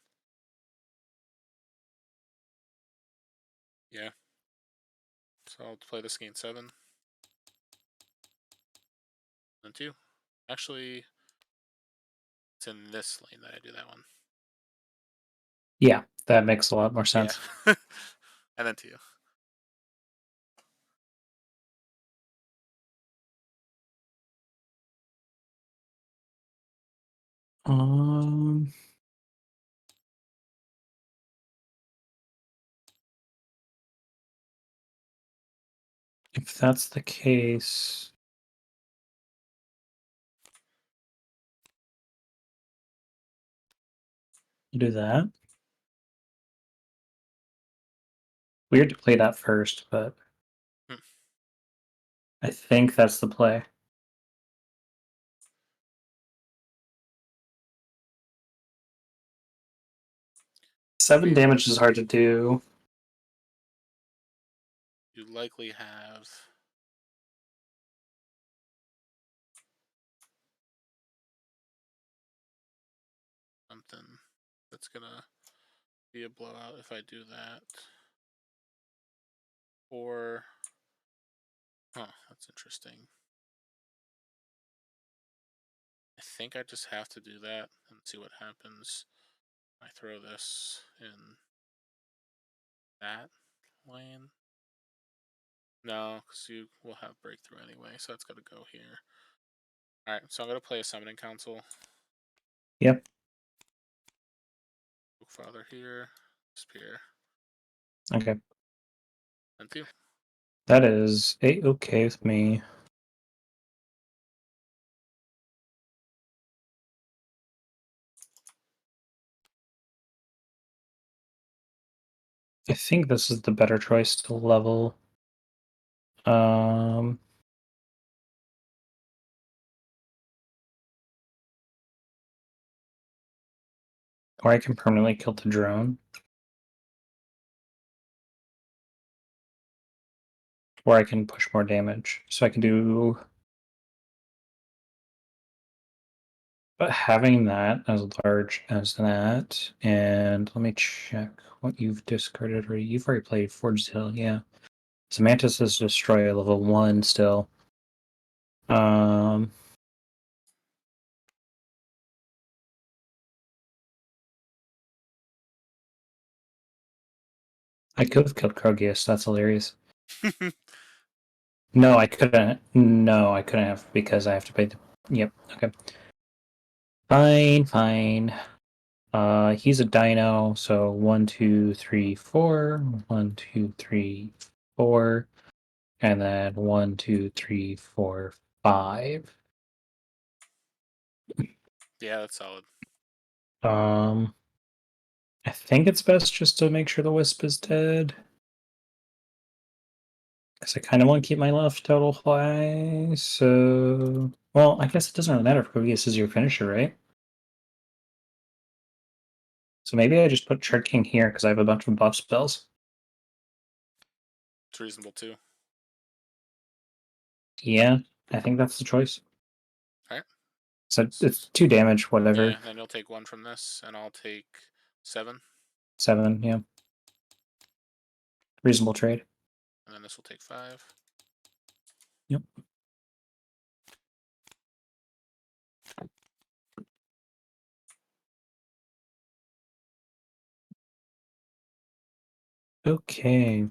Yeah. So I'll play this gain 7. Then 2. Actually, it's in this lane that I do that one. Yeah, that makes a lot more Yeah. sense. And then 2. Um, if that's the case, you do that. Weird to play that first, but Hmm. I think that's the play. 7 Maybe damage is hard to do. you likely have something that's gonna be a blowout if I do that. Or, that's interesting. I think I just have to do that and see what happens. I throw this in that lane. No, because you will have breakthrough anyway, so that's got to go here. Alright, so I'm going to play a Summoning Council. Yep. Father here, Spear, Okay. and 2. That is okay with me. I think this is the better choice to level. Um, or I can permanently kill the drone. Or I can push more damage. So I can do. But having that as large as that, and let me check what you've discarded already. You've already played Forge Hill, yeah. Semantis is Destroy level 1 still. Um, I could have killed Krogius, that's hilarious. No, I couldn't. No, I couldn't have because I have to pay the. Yep, okay. Fine. He's a dino, so 1, 2, 3, 4. 1, 2, 3, 4. And then 1, 2, 3, 4, 5. Yeah, that's solid. Um, I think it's best just to make sure the Wisp is dead. Because I kind of want to keep my left total high, so... Well, I guess it doesn't really matter if Proteus is your finisher, right? So maybe I just put Shard King here because I have a bunch of buff spells. It's reasonable too. Yeah, I think that's the choice. Alright. So it's 2 damage, whatever. Yeah, then you'll take 1 from this, and I'll take 7. 7, yeah. Reasonable trade. And then this will take 5. Yep. Okay.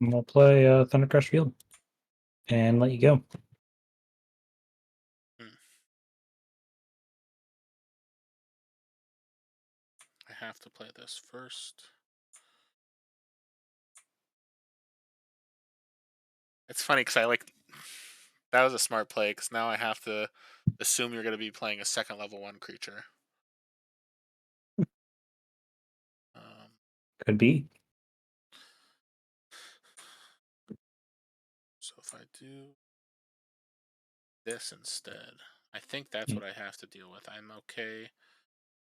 We'll play Thunder Crush Field and let you go. Hmm. I have to play this first. It's funny because I like that was a smart play because now I have to assume you're going to be playing a second level 1 creature. Um, Could be. so if I do this instead, I think that's Yeah. what I have to deal with. I'm okay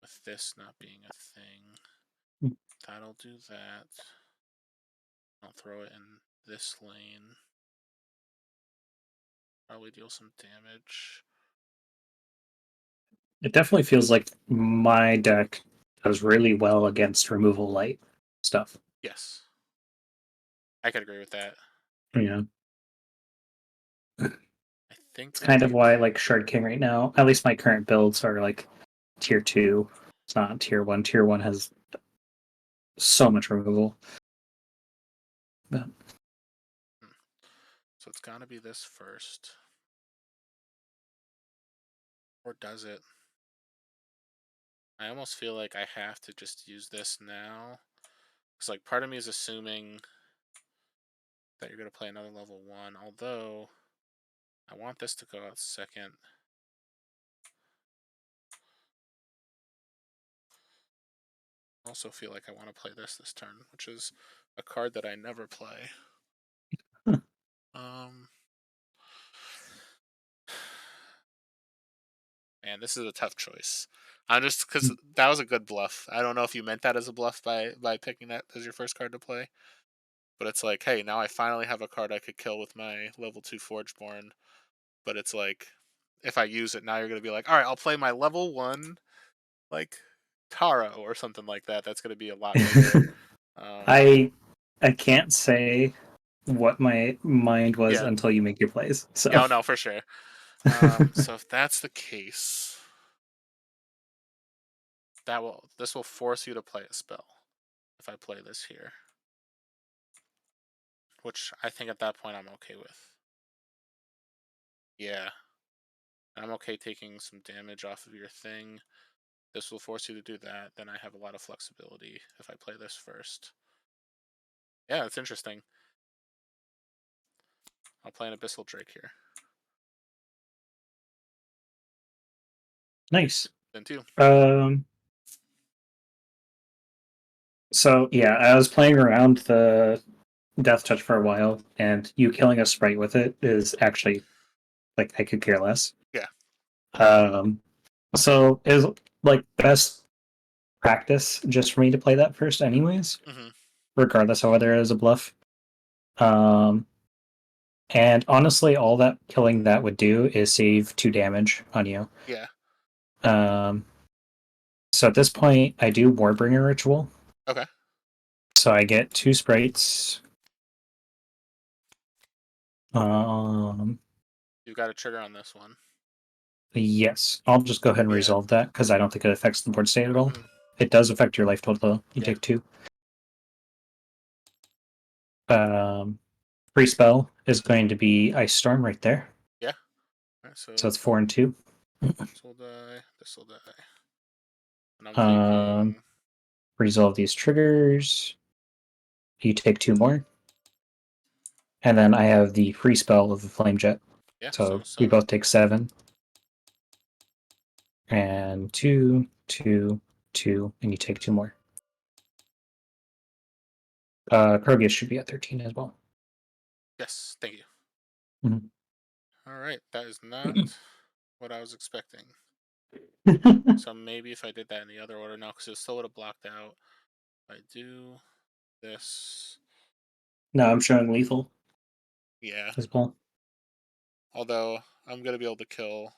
with this not being a thing. That'll do that. I'll throw it in this lane. Probably deal some damage. It definitely feels like my deck does really well against removal light stuff. Yes. I could agree with that. Yeah. I think It's that kind of the why I like Shard King right now. At least my current builds are like tier 2. It's not tier 1. Tier 1 has so much removal. But so it's gotta be this first. Or does it? I almost feel like I have to just use this now. Because like part of me is assuming that you're gonna play another level 1, although I want this to go out second. I also feel like I want to play this turn, which is a card that I never play. Um, Man, this is a tough choice. I'm just because that was a good bluff. I don't know if you meant that as a bluff by picking that as your first card to play, but it's like, hey, now I finally have a card I could kill with my level 2 Forgeborn. But it's like, if I use it now, you're gonna be like, all right, I'll play my level 1 like Taro or something like that. That's gonna be a lot bigger. Um, I I can't say what my mind was yeah, until you make your plays. So yeah, no, for sure. So if that's the case, this will force you to play a spell if I play this here, which I think at that point I'm okay with. Yeah, I'm okay taking some damage off of your thing. This will force you to do that. Then I have a lot of flexibility if I play this first. Yeah, it's interesting. I'll play an Abyssal Drake here. nice. Then two. Um so yeah, I was playing around the Death Touch for a while, and you killing a sprite with it is actually like I could care less. Yeah. Um so is like best practice just for me to play that first anyways, Hmm. regardless of whether it is a bluff. Um and honestly all that killing that would do is save 2 damage on you. Yeah. Um so at this point I do Warbringer Ritual. Okay. So I get 2 sprites. Um You got a trigger on this one. Yes, I'll just go ahead and Yeah. resolve that because I don't think it affects the board state at all. Hmm. It does affect your life total. You Yeah. take 2. Um, Free spell is going to be Ice Storm right there. Yeah. All right, So so it's 4 and 2. this will die. This will die. And I'm Um, thinking, Resolve these triggers. You take 2 more. And then I have the free spell of the Flame Jet. yeah. So So we so both take 7. And 2, 2, 2, and you take 2 more. Krogus should be at 13 as well. yes. Thank you. Mhm. All right. That is not what I was expecting. So maybe if I did that in the other order, no, because it still would have blocked out. If I do this, No, I'm showing lethal yeah. as well. Although I'm gonna be able to kill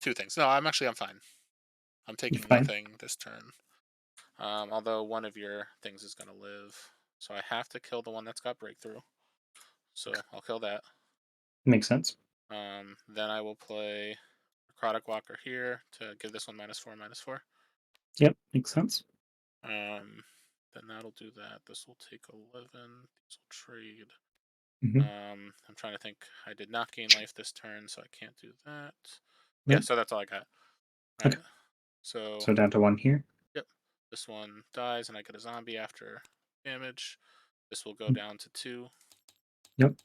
2 things. No, I'm fine. I'm taking Fine. nothing this turn. Although one of your things is going to live. So I have to kill the one that's got breakthrough. So I'll kill that. Makes sense. Then I will play Necrotic Walker here to give this one -4/-4. Yep, makes sense. Then that'll do that. This will take 11. These will trade. Mm-hmm. I'm trying to think. I did not gain life this turn, so I can't do that. Yeah, Yep. so that's all I got. All right. Okay. So, So down to 1 here. yep. This one dies, and I get a zombie after damage. This will go down to 2. Yep.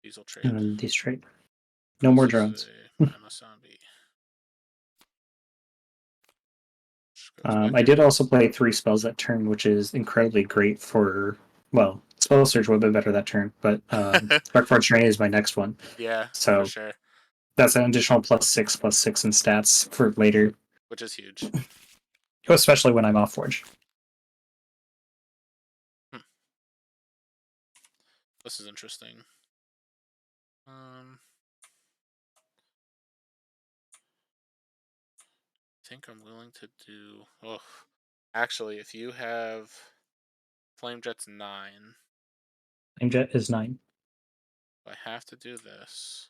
These will trade. And then these trade. No more This is drones. a mindless zombie. Which goes back I in. did also play 3 spells that turn, which is incredibly great for. Well, Spell Surge would have been better that turn, but SolForge Train is my next one. Yeah, for So sure. that's an additional +6/+6 in stats for later, Which is huge. especially when I'm off Forge. This is interesting. I think I'm willing to do. Oh, actually, if you have Flame Jet's 9, Jet is 9. I have to do this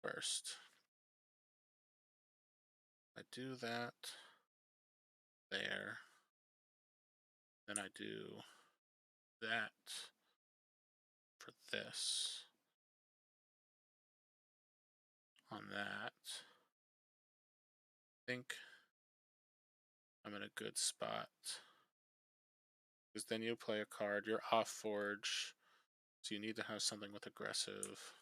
first. I do that there. Then I do that for this on that. I think I'm in a good spot. Because then you play a card, you're off Forge, so you need to have something with aggressive.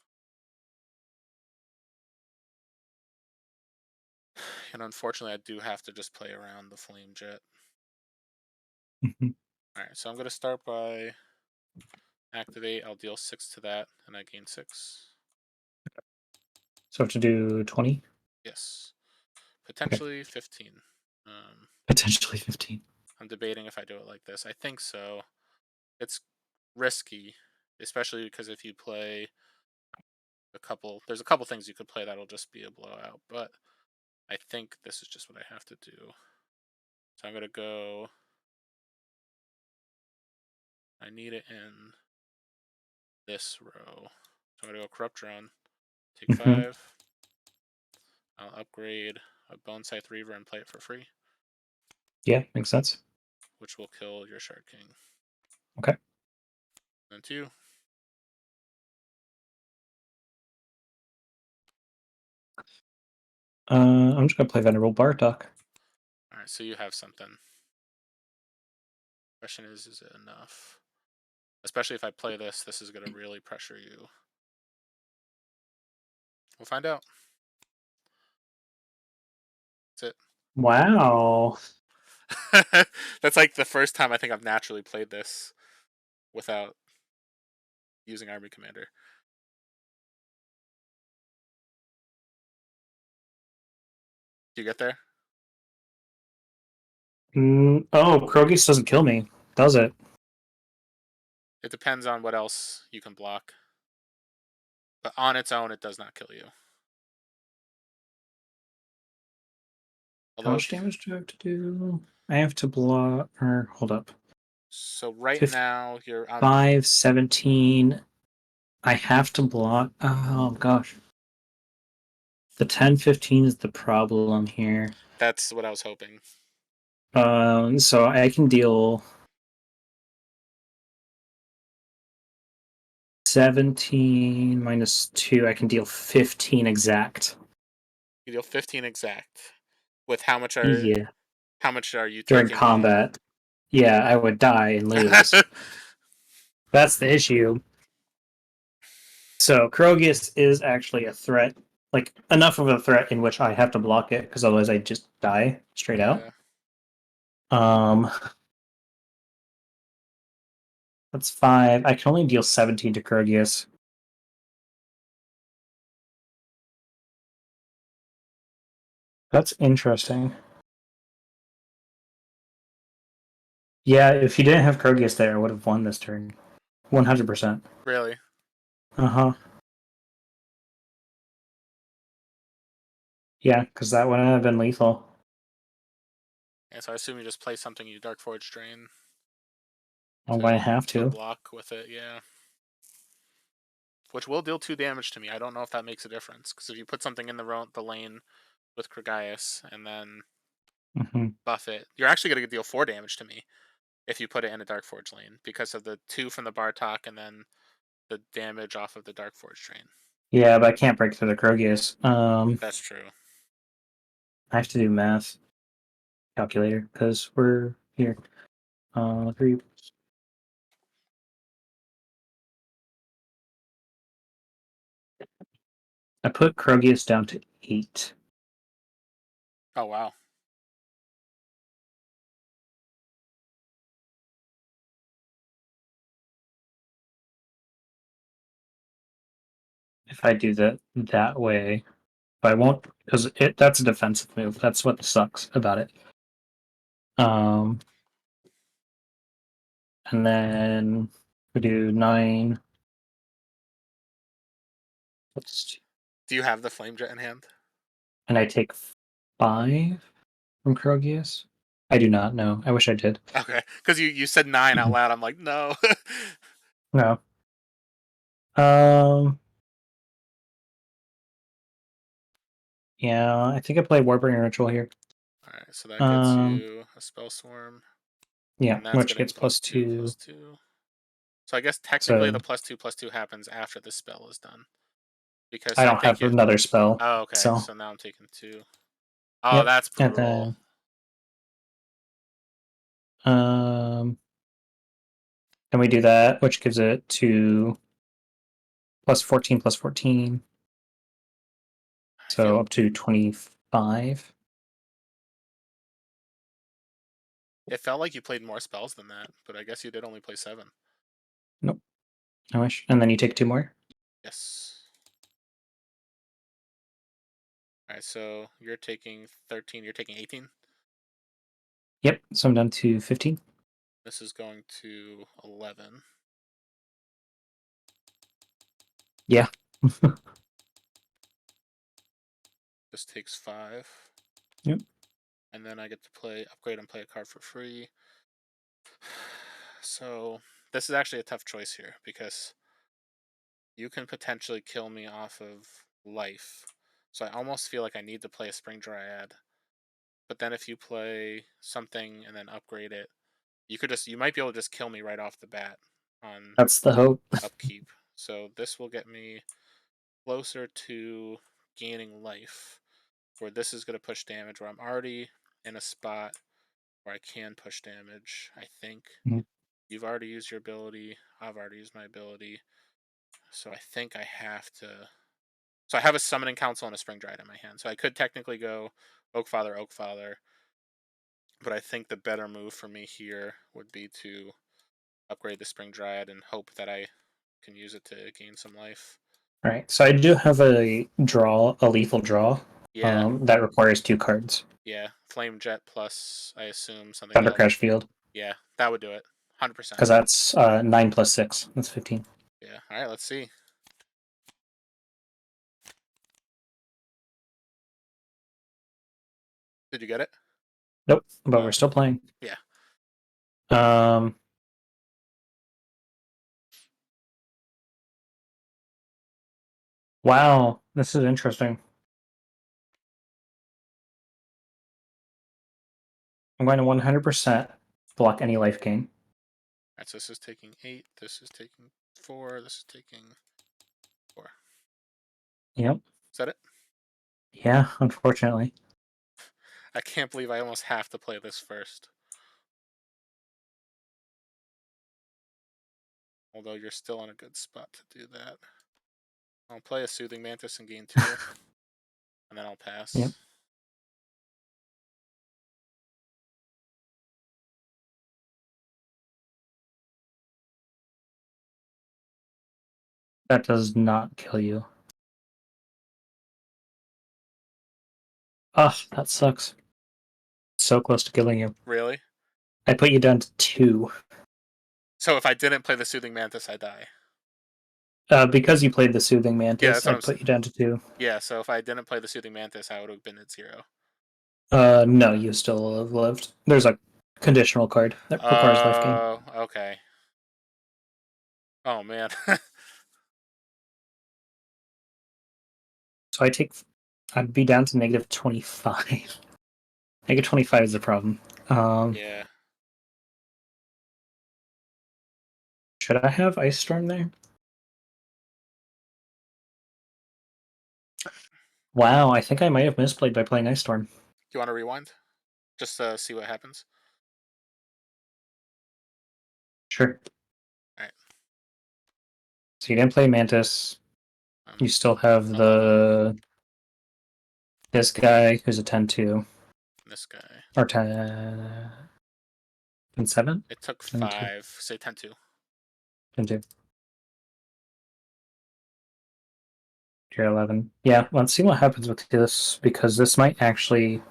And unfortunately, I do have to just play around the Flame Jet. Alright, so I'm going to start by activate. I'll deal 6 to that, and I gain 6. So I have to do 20? Yes. Okay. Potentially 15. Potentially 15. I'm debating if I do it like this. I think so. It's risky, especially because if you play there's a couple things you could play that'll just be a blowout, but I think this is just what I have to do. So I'm going to go. I need it in this row. So I'm going to go Corrupt Drone, take 5. I'll upgrade a Bone Scythe Reaver and play it for free, Yeah, makes sense. which will kill your Shard King. Okay. Then 2. I'm just gonna play Venerable Bartok. Alright, so you have something. Question is it enough? Especially if I play this, this is going to really pressure you. We'll find out. That's Wow. it. That's like the first time I think I've naturally played this without using Army Commander. Do you get there? Oh, Krogus doesn't kill me, does it? It depends on what else you can block. But on its own, it does not kill you. How Although, much damage do I have to do? I have to block. Or hold up. so right now you're on. 5, 17. I have to block. Oh gosh. The 10, 15 is the problem here. That's what I was hoping. So I can deal 17 -2. I can deal 15 exact. You deal 15 exact. With Yeah. how much are you During taking off? combat. Yeah, I would die and lose. That's the issue. So Krogus is actually a threat, like enough of a threat in which I have to block it because otherwise I just die straight out. Yeah. Um, that's 5. I can only deal 17 to Krogus. That's interesting. Yeah, if you didn't have Krogus there, I would have won this turn. 100%. Really? Uh huh. Yeah, because that wouldn't have been lethal. Yeah, so I assume you just play something you Dark Forge Drain I'm going to have to to. block with it, yeah. Which will deal 2 damage to me. I don't know if that makes a difference, because if you put something in the lane with Kragaius and then Hmm. buff it, you're actually going to deal 4 damage to me if you put it in a Dark Forge lane, because of the 2 from the Bartok and then the damage off of the Dark Forge Drain. Yeah, but I can't break through the Krogius. That's true. I have to do math calculator because we're here. 3. I put Krogius down to 8. Oh, wow. If I do that way, but I won't because that's a defensive move. That's what sucks about it. Um, and then we do 9. Do you have the Flame Jet in hand? And I take 5 from Krogius. I do not know. I wish I did. Okay, because you said 9 out loud. I'm like, no. No. Um. Yeah, I think I play Warbringer Ritual here. Alright, so that gets Um. you a Spell Swarm, Yeah, and that's which getting gets plus plus 2, 2. plus 2. So I guess technically So the +2/+2 happens after the spell is done. Because I I don't think have if. another spell. Oh, okay, So so now I'm taking 2. Oh, yep. that's And brutal. then um. and we do that, which gives it to plus 14 plus 14. I So feel up to 25. it felt like you played more spells than that, but I guess you did only play 7. Nope. I wish. And then you take 2 more. Yes. Alright, so you're taking 13, you're taking 18. Yep. So I'm down to 15. This is going to 11. Yeah. This takes 5. Yep. And then I get to upgrade and play a card for free. So this is actually a tough choice here, because you can potentially kill me off of life. So I almost feel like I need to play a Spring Dryad. But then if you play something and then upgrade it, you might be able to just kill me right off the bat on That's the hope. upkeep. So this will get me closer to gaining life, where this is going to push damage, where I'm already in a spot where I can push damage, I think. Mhm. You've already used your ability. I've already used my ability. So I think I have to. So I have a Summoning Council and a Spring Dryad in my hand. So I could technically go Oak Father, Oak Father. But I think the better move for me here would be to upgrade the Spring Dryad and hope that I can use it to gain some life. All right. So I do have a lethal draw, Yeah, that requires 2 cards. yeah. Flame Jet plus, I assume, something Thunder else. Crash Field, Yeah, that would do it. 100%. because that's 9 plus 6. That's 15. Yeah. All right, let's see. Did you get it? Nope, but we're Okay. still playing. Yeah. Um, wow, this is interesting. I'm going to 100% block any life gain. All right, so this is taking 8. This is taking 4. This is taking 4. Yep. Is that it? Yeah, unfortunately. I can't believe I almost have to play this first. Although you're still in a good spot to do that. I'll play a Soothing Mantis and gain 2, and then I'll Yep. pass. That does not kill you. Ugh, that sucks. So close to killing you. Really? I put you down to 2. So if I didn't play the Soothing Mantis, I die. Because you played the Soothing Yeah, Mantis, that's what I'd put you down to 2. yeah, so if I didn't play the Soothing Mantis, I would have been at 0. No, you still have lived. There's a conditional card that requires life gain. Oh, okay. Oh man. So I'd be down to negative 25. Negative 25 is the problem. Yeah. Should I have Ice Storm there? Wow, I think I might have misplayed by playing Ice Storm. Do you want to rewind? Just see what happens. Sure. All right. So you didn't play Mantis. You still have this guy who's a 10-2. This guy. Or 10-7? It took 10-2. 5. Say 10-2. 10-2. Tier 11. Yeah, let's see what happens with this, because this might actually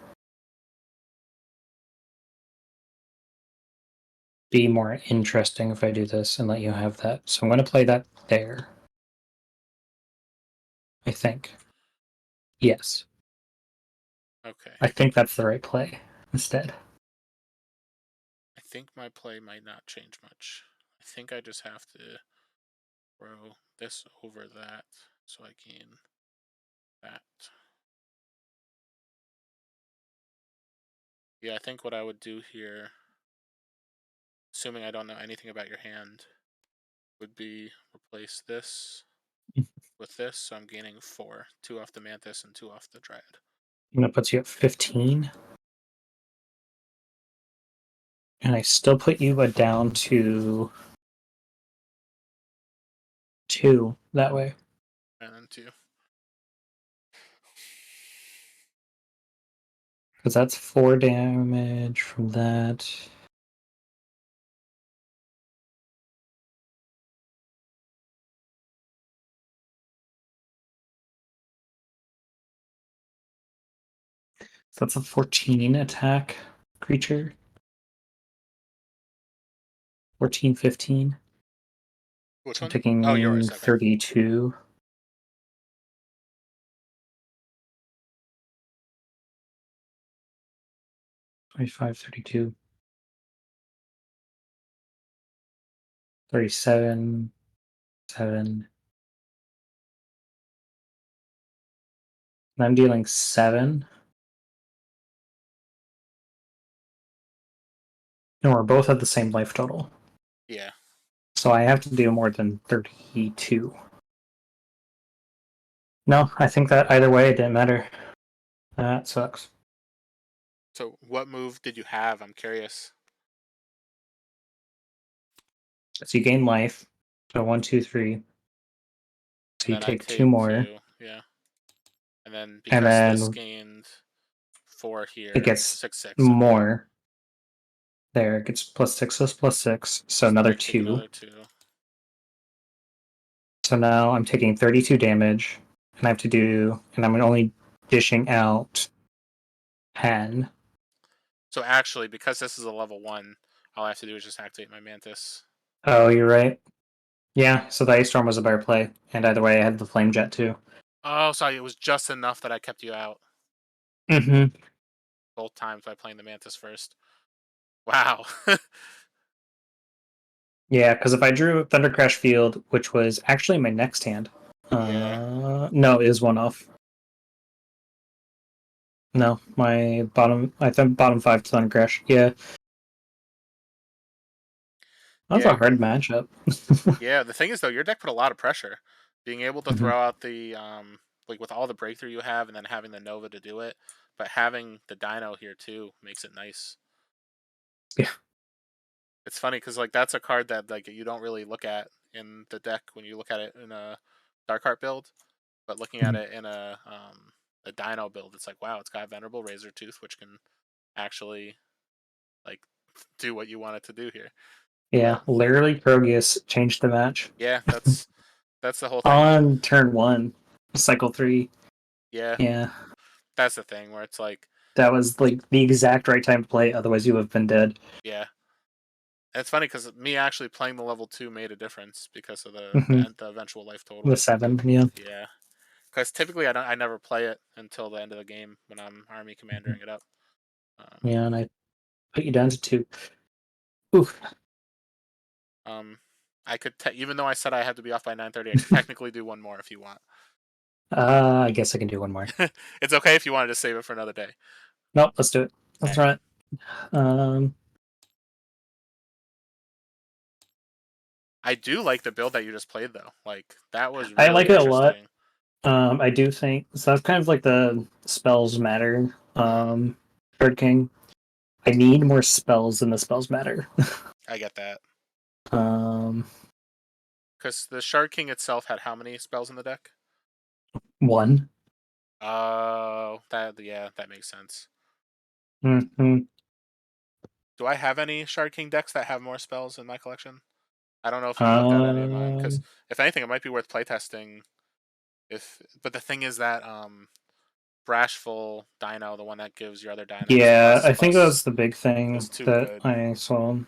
be more interesting if I do this and let you have that. So I'm going to play that there. I think. Yes. Okay. I think that's the right play instead. I think my play might not change much. I think I just have to throw this over that so I gain that. Yeah, I think what I would do here, assuming I don't know anything about your hand, would be replace this with this, so I'm gaining 4. 2 off the Mantis and 2 off the Dryad. And that puts you at 15. And I still put you down to 2 that way. And then 2. Because that's 4 damage from that. So that's a 14 attack creature. 14, 15. Which So I'm one? Oh, taking yours. Okay. 32. 25, 32. 37, 7. And I'm dealing 7. And we're both at the same life total. Yeah. So I have to do more than 32. No, I think that either way it didn't matter. That sucks. So what move did you have? I'm curious. So you gain life. So 1, 2, 3. So And you then I take 2 take more. 2. Yeah. And then And because this then gained 4 it here, gets 6, 6. Okay. more. There, it gets plus 6, plus 6. So So then another I take 2. another 2. So now I'm taking 32 damage. And I have to do. And I'm only dishing out 10. So actually, because this is a level 1, all I have to do is just activate my Mantis. Oh, you're right. Yeah, so the Ice Storm was a better play. And either way, I had the Flame Jet too. Oh, sorry, it was just enough that I kept you out Mm-hmm. both times by playing the Mantis first. Wow. Yeah, because if I drew Thunder Crash Field, which was actually my next hand, Yeah. no, it is one off. No, my bottom, I think bottom 5 to Thunder Crash. Yeah, that's Yeah. a hard matchup. Yeah. The thing is, though, your deck put a lot of pressure. Being able to Mhm. throw out the, like with all the breakthrough you have and then having the Nova to do it, but having the Dino here too makes it nice. Yeah. It's funny because, like, that's a card that, like, you don't really look at in the deck when you look at it in a Dark Heart build, but looking at Mhm. it in a Dino build, it's like, wow, it's got Venerable Razor Tooth, which can actually like do what you want it to do here. Yeah, But literally Proteus changed the match yeah, that's the whole thing. on turn 1, cycle 3. Yeah, Yeah, that's the thing where it's like, that was like the exact right time to play. Otherwise, you would have been dead. yeah, it's funny because me actually playing the level 2 made a difference because of Hmm. the eventual life The total. 7, yeah. Yeah, because typically I never play it until the end of the game when I'm army Mhm. commandering it up. Um, Yeah, and I put you down to 2. Oof. um, I could even though I said I had to be off by 9:30, I could technically do one more if you want. I guess I can do one more. It's okay if you wanted to save it for another day. Nope, let's do it. All Let's right. run it. I do like the build that you just played though. Like that was I like really it a lot. interesting. I do think so. That's kind of like the spells matter. Hmm. Third King. I need more spells than the spells matter. I get that um, because the Shard King itself had how many spells in the deck? One. Oh, that yeah, that makes sense. Hmm. Do I have any Shard King decks that have more spells in my collection? I don't know if you've looked at any of mine because Um, if anything, it might be worth playtesting. If but the thing is that Brashful Dino, the one that gives your other dinos yeah, plus I think plus, that's the big is thing too that good. I saw.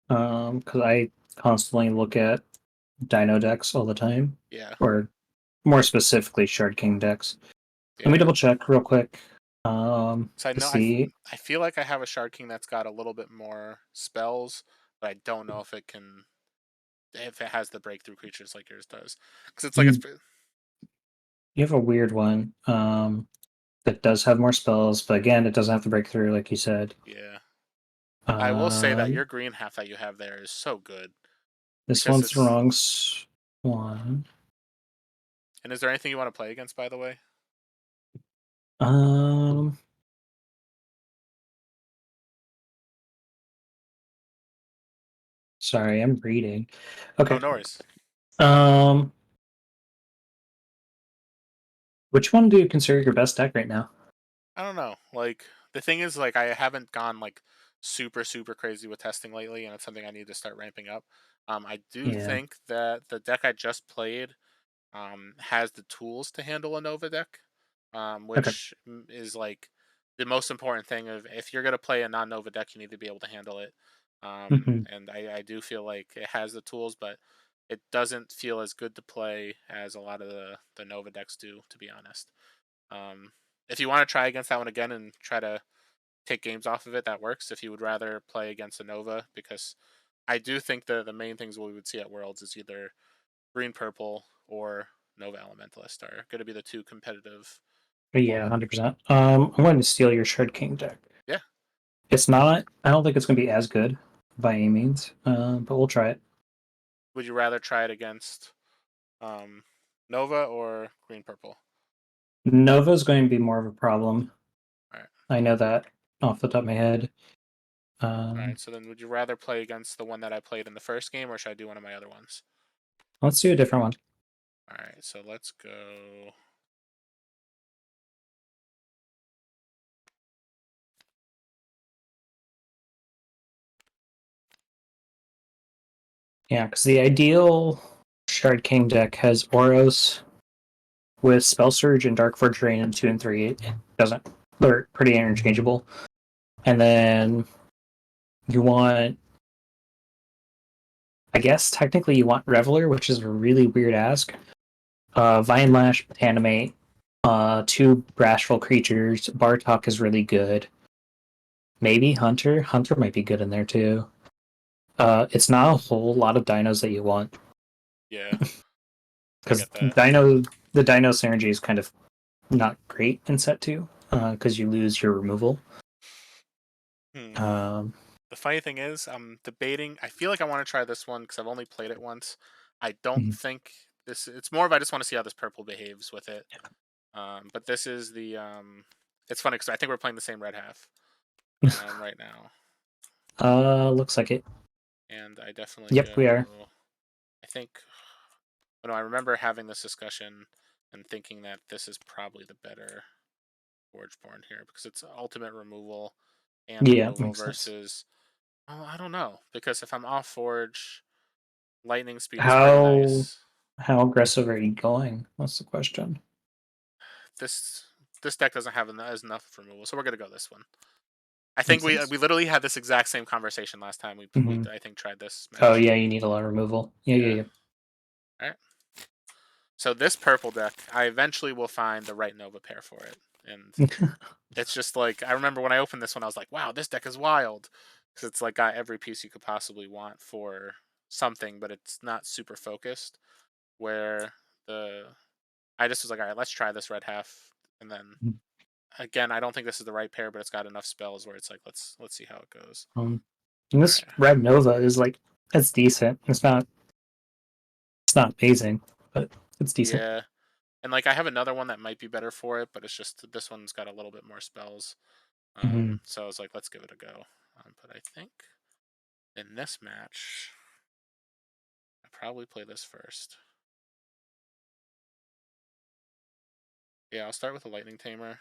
Because I constantly look at Dino decks all the time, Yeah, or more specifically, Shard King decks. Let me yeah. double check real quick. So I To know see. I feel like I have a Shard King that's got a little bit more spells, but I don't know if it has the breakthrough creatures like yours does. Because it's like it's You you have a weird one. That does have more spells, but again, it doesn't have to break through, like you said. yeah. I will say that Um, your green half that you have there is so good this because one's the it's. wrong one. And is there anything you want to play against, by the way? Um, Sorry, I'm reading. Oh, Okay. no worries. Um, which one do you consider your best deck right now? I don't know. Like the thing is, like I haven't gone like super crazy with testing lately, and it's something I need to start ramping up. I do Yeah. think that the deck I just played has the tools to handle a Nova deck, Okay. which is like the most important thing. Of if you're gonna play a non-Nova deck, you need to be able to handle it. Hmm. And I do feel like it has the tools, but it doesn't feel as good to play as a lot of the Nova decks do, to be honest. Um, if you want to try against that one again and try to take games off of it, that works. If you would rather play against a Nova, because I do think the main things we would see at Worlds is either green purple or Nova Elementalist are going to be the two competitive Yeah, one. 100%. I'm going to steal your Shard King deck. Yeah. It's not. I don't think it's going to be as good by any means. But we'll try it. Would you rather try it against um, Nova or green purple? Nova's going to be more of a problem. All right. I know that off the top of my head. All Um, right. So then, would you rather play against the one that I played in the first game, or should I do one of my other ones? let's do a different one. All right. So let's go. Yeah, because the ideal Shard King deck has Oros with Spell Surge and Dark Forge Drain in 2 and 3. It doesn't. They're pretty interchangeable. And then you want, I guess technically you want Reveler, which is a really weird ask. Vine Lash, Animate, two Brashful creatures. Bartok is really good. Maybe Hunter. Hunter might be good in there too. It's not a whole lot of dinos that you want Yeah, I because get that. the dino synergy is kind of not great in set two because you lose your removal. Hmm. Um, The funny thing is, I'm debating. I feel like I want to try this one because I've only played it once. I don't mhm. think this. It's more of I just want to see how this purple behaves with it. But this is the. It's funny because I think we're playing the same red half right now, Looks like it. and I definitely Yep, we are. go. I think. Oh no, I remember having this discussion and thinking that this is probably the better Forgeborn here because it's ultimate removal and Yeah, removal makes sense. versus. Oh, I don't know because if I'm off Forge, lightning speed is pretty How nice. how aggressive are you going? That's the question. This this deck doesn't have as enough removal, so we're gonna go this one. I think Makes we sense. we literally had this exact same conversation last time we Hmm. I think tried this Oh match. yeah, you need a lot of removal. Yeah, Yeah. yeah, All right. So this purple deck, I eventually will find the right Nova pair for it, and yeah. it's just like I remember when I opened this one, I was like, "Wow, this deck is wild," because it's like got every piece you could possibly want for something, but it's not super focused. Where the I just was like, "All right, let's try this red half," and then again, I don't think this is the right pair, but it's got enough spells where it's like, let's see how it goes. And All this right. red Nova is like it's decent. It's not amazing, but it's decent. Yeah, and like I have another one that might be better for it, but it's just this one's got a little bit more spells. Hmm. So I was like, let's give it a go. But I think in this match, I probably play this first. Yeah, I'll start with a lightning tamer,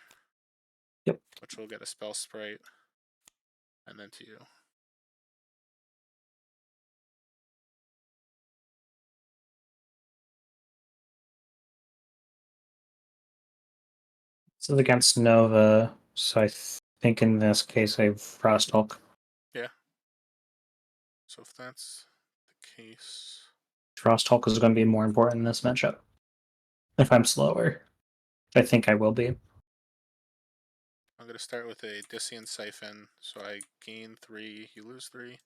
Yep. which will get a spell sprite, and then to you. This is against Nova, so I think in this case I have Frosthulk. Yeah. So if that's the case, Frosthulk is going to be more important in this matchup. If I'm slower, I think I will be. I'm gonna start with a Dissian Siphon, so I gain 3, you lose 3.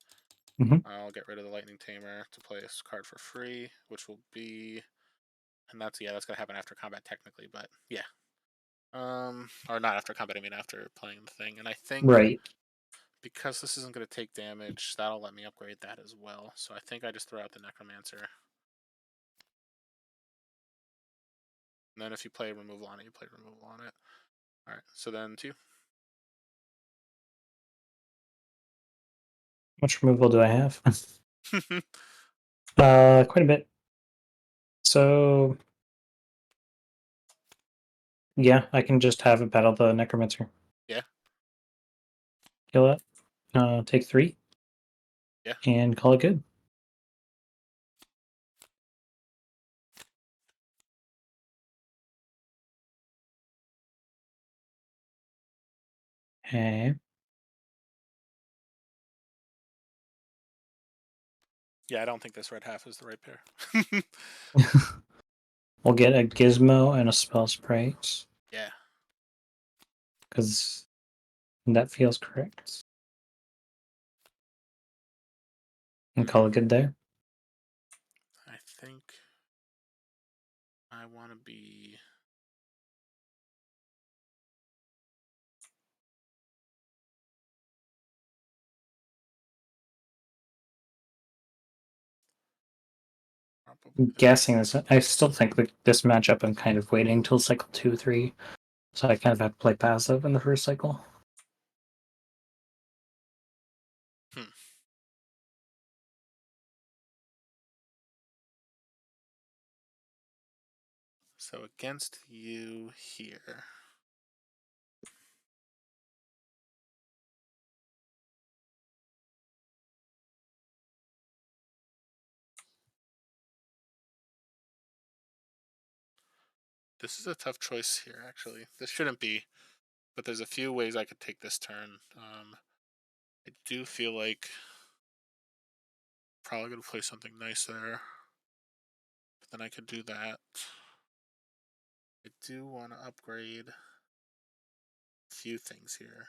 Hmm. I'll get rid of the Lightning Tamer to play a card for free, which will be, and that's gonna happen after combat technically, but yeah, or not after combat. I mean after playing the thing, and I think Right. because this isn't gonna take damage, that'll let me upgrade that as well. So I think I just throw out the Necromancer, and then if you play removal on it, you play removal on it. All right, so then 2. How much removal do I have? Quite a bit. So yeah, I can just have it battle the Necromancer. Yeah, Kill it. Take 3 yeah, and call it good. Okay. yeah. I don't think this red half is the right pair. We'll get a Gizmo and a Spell Sprite Yeah. because that feels correct. And call it Hmm. good there. I think I want to be. Probably I'm guessing this. I still think that this matchup I'm kind of waiting until cycle 2, 3. So I kind of have to play passive in the first cycle. Hmm. So against you here. This is a tough choice here, actually. This shouldn't be, but there's a few ways I could take this turn. I do feel like probably gonna play something nice there, but then I could do that. I do want to upgrade a few things here.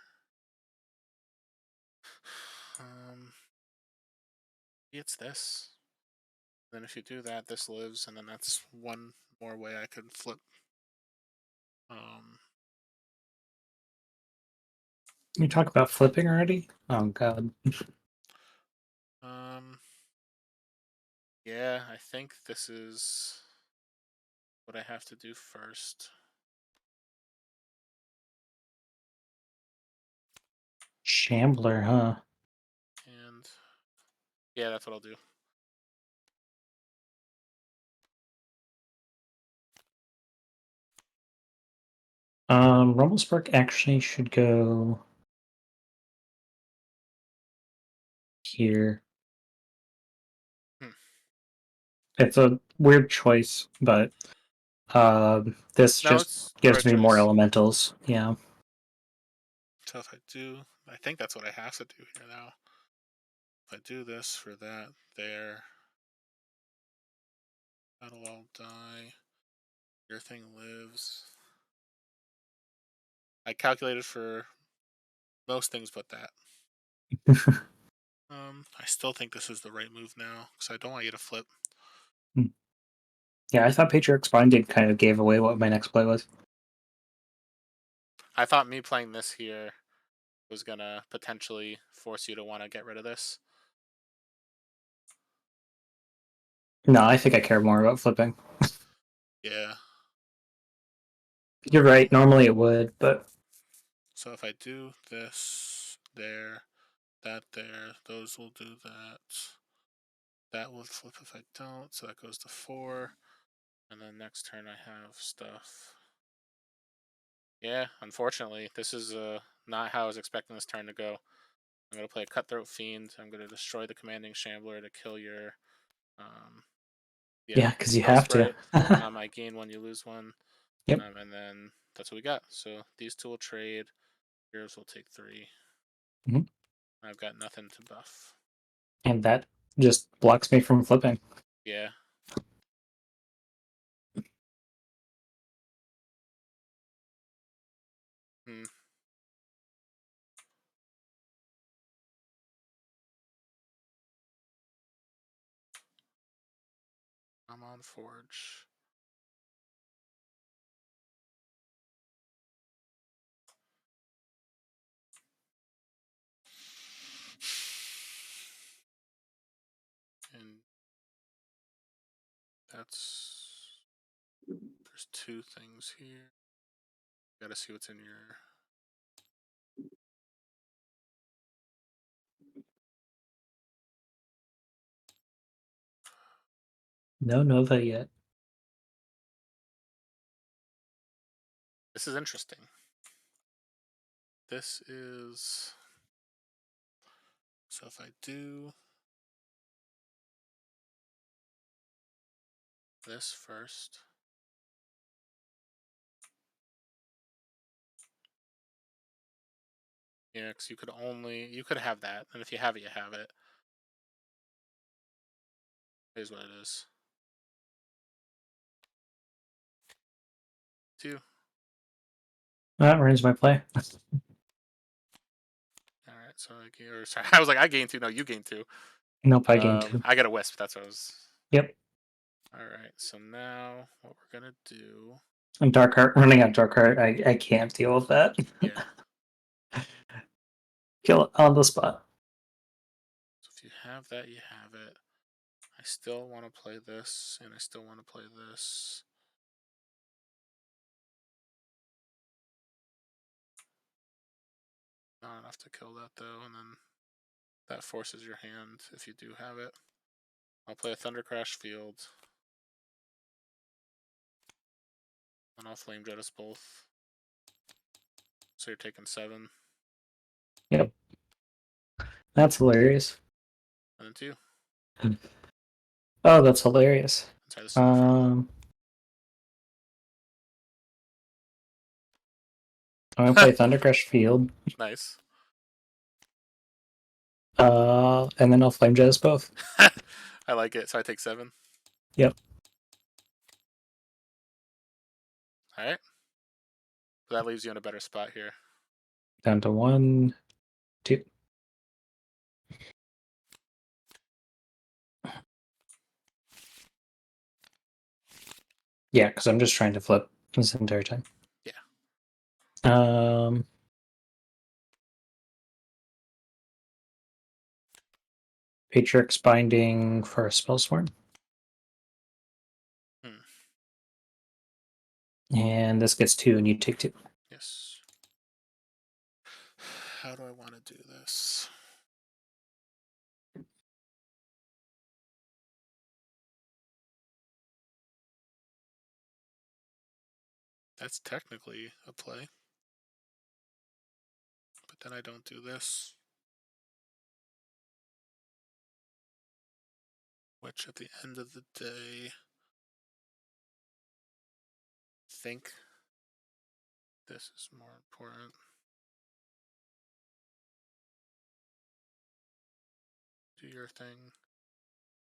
Um, it's this. Then if you do that, this lives, and then that's one more way I could flip. Um, You talk about flipping already? Oh god. um, yeah, I think this is what I have to do first. Shambler, huh? And yeah, that's what I'll do. Rumblespark actually should go here. Hmm. It's a weird choice, but this No, just it's the gives right me more choice. elementals. Yeah. So if I think that's what I have to do here now. If I do this for that there, that'll all die. Your thing lives. I calculated for most things but that. I still think this is the right move now, because I don't want you to flip. Yeah, I thought Patriarch's Binding kind of gave away what my next play was. I thought me playing this here was gonna potentially force you to want to get rid of this. No, I think I care more about flipping. Yeah. You're right. Normally it would, but So if I do this there, that there, those will do that. That will flip if I don't, so that goes to 4. And then next turn I have stuff. Yeah, unfortunately, this is not how I was expecting this turn to go. I'm going to play a Cutthroat Fiend. I'm going to destroy the Commanding Shambler to kill your, um, yeah, yeah, because you Kill have to. Sprite. I gain one, you lose one. Yep. And then that's what we got. So these two will trade. Yours will take 3. Mhm. I've got nothing to buff. And that just blocks me from flipping. Yeah. Hmm. I'm on Forge. And that's... There's 2 things here. Gotta see what's in your... No Nova yet. This is interesting. This is... So if I do this first... Yeah, because you could have that, and if you have it, you have it. Here's what it is. 2. That ruins my play. Alright, so sorry, I was like, I gained 2. No, you gained 2. Nope, I gained 2. I got a Wisp, that's what I was... Yep. Alright, so now what we're gonna do... And Dark Heart, running out Dark Heart, I can't deal with that. Yeah. Kill it on the spot. So if you have that, you have it. I still want to play this, and I still want to play this. Not enough to kill that, though, and then that forces your hand if you do have it. I'll play a Thunder Crash Field. And I'll Flame Jet us both. So you're taking 7. Yep. That's hilarious. And then 2. Oh, that's hilarious. Sorry, this is different. I'm gonna play Thunder Crash Field. Nice. And then I'll Flame Jet us both. I like it. So I take 7. Yep. Alright. So that leaves you in a better spot here. Down to 1, 2. Yeah, because I'm just trying to flip this entire time. Yeah. Patriarch's Binding for a Spellstorm. And this gets 2, and you take 2. Yes. How do I want to do this? That's technically a play. But then I don't do this. Which at the end of the day, I think this is more important. do your thing.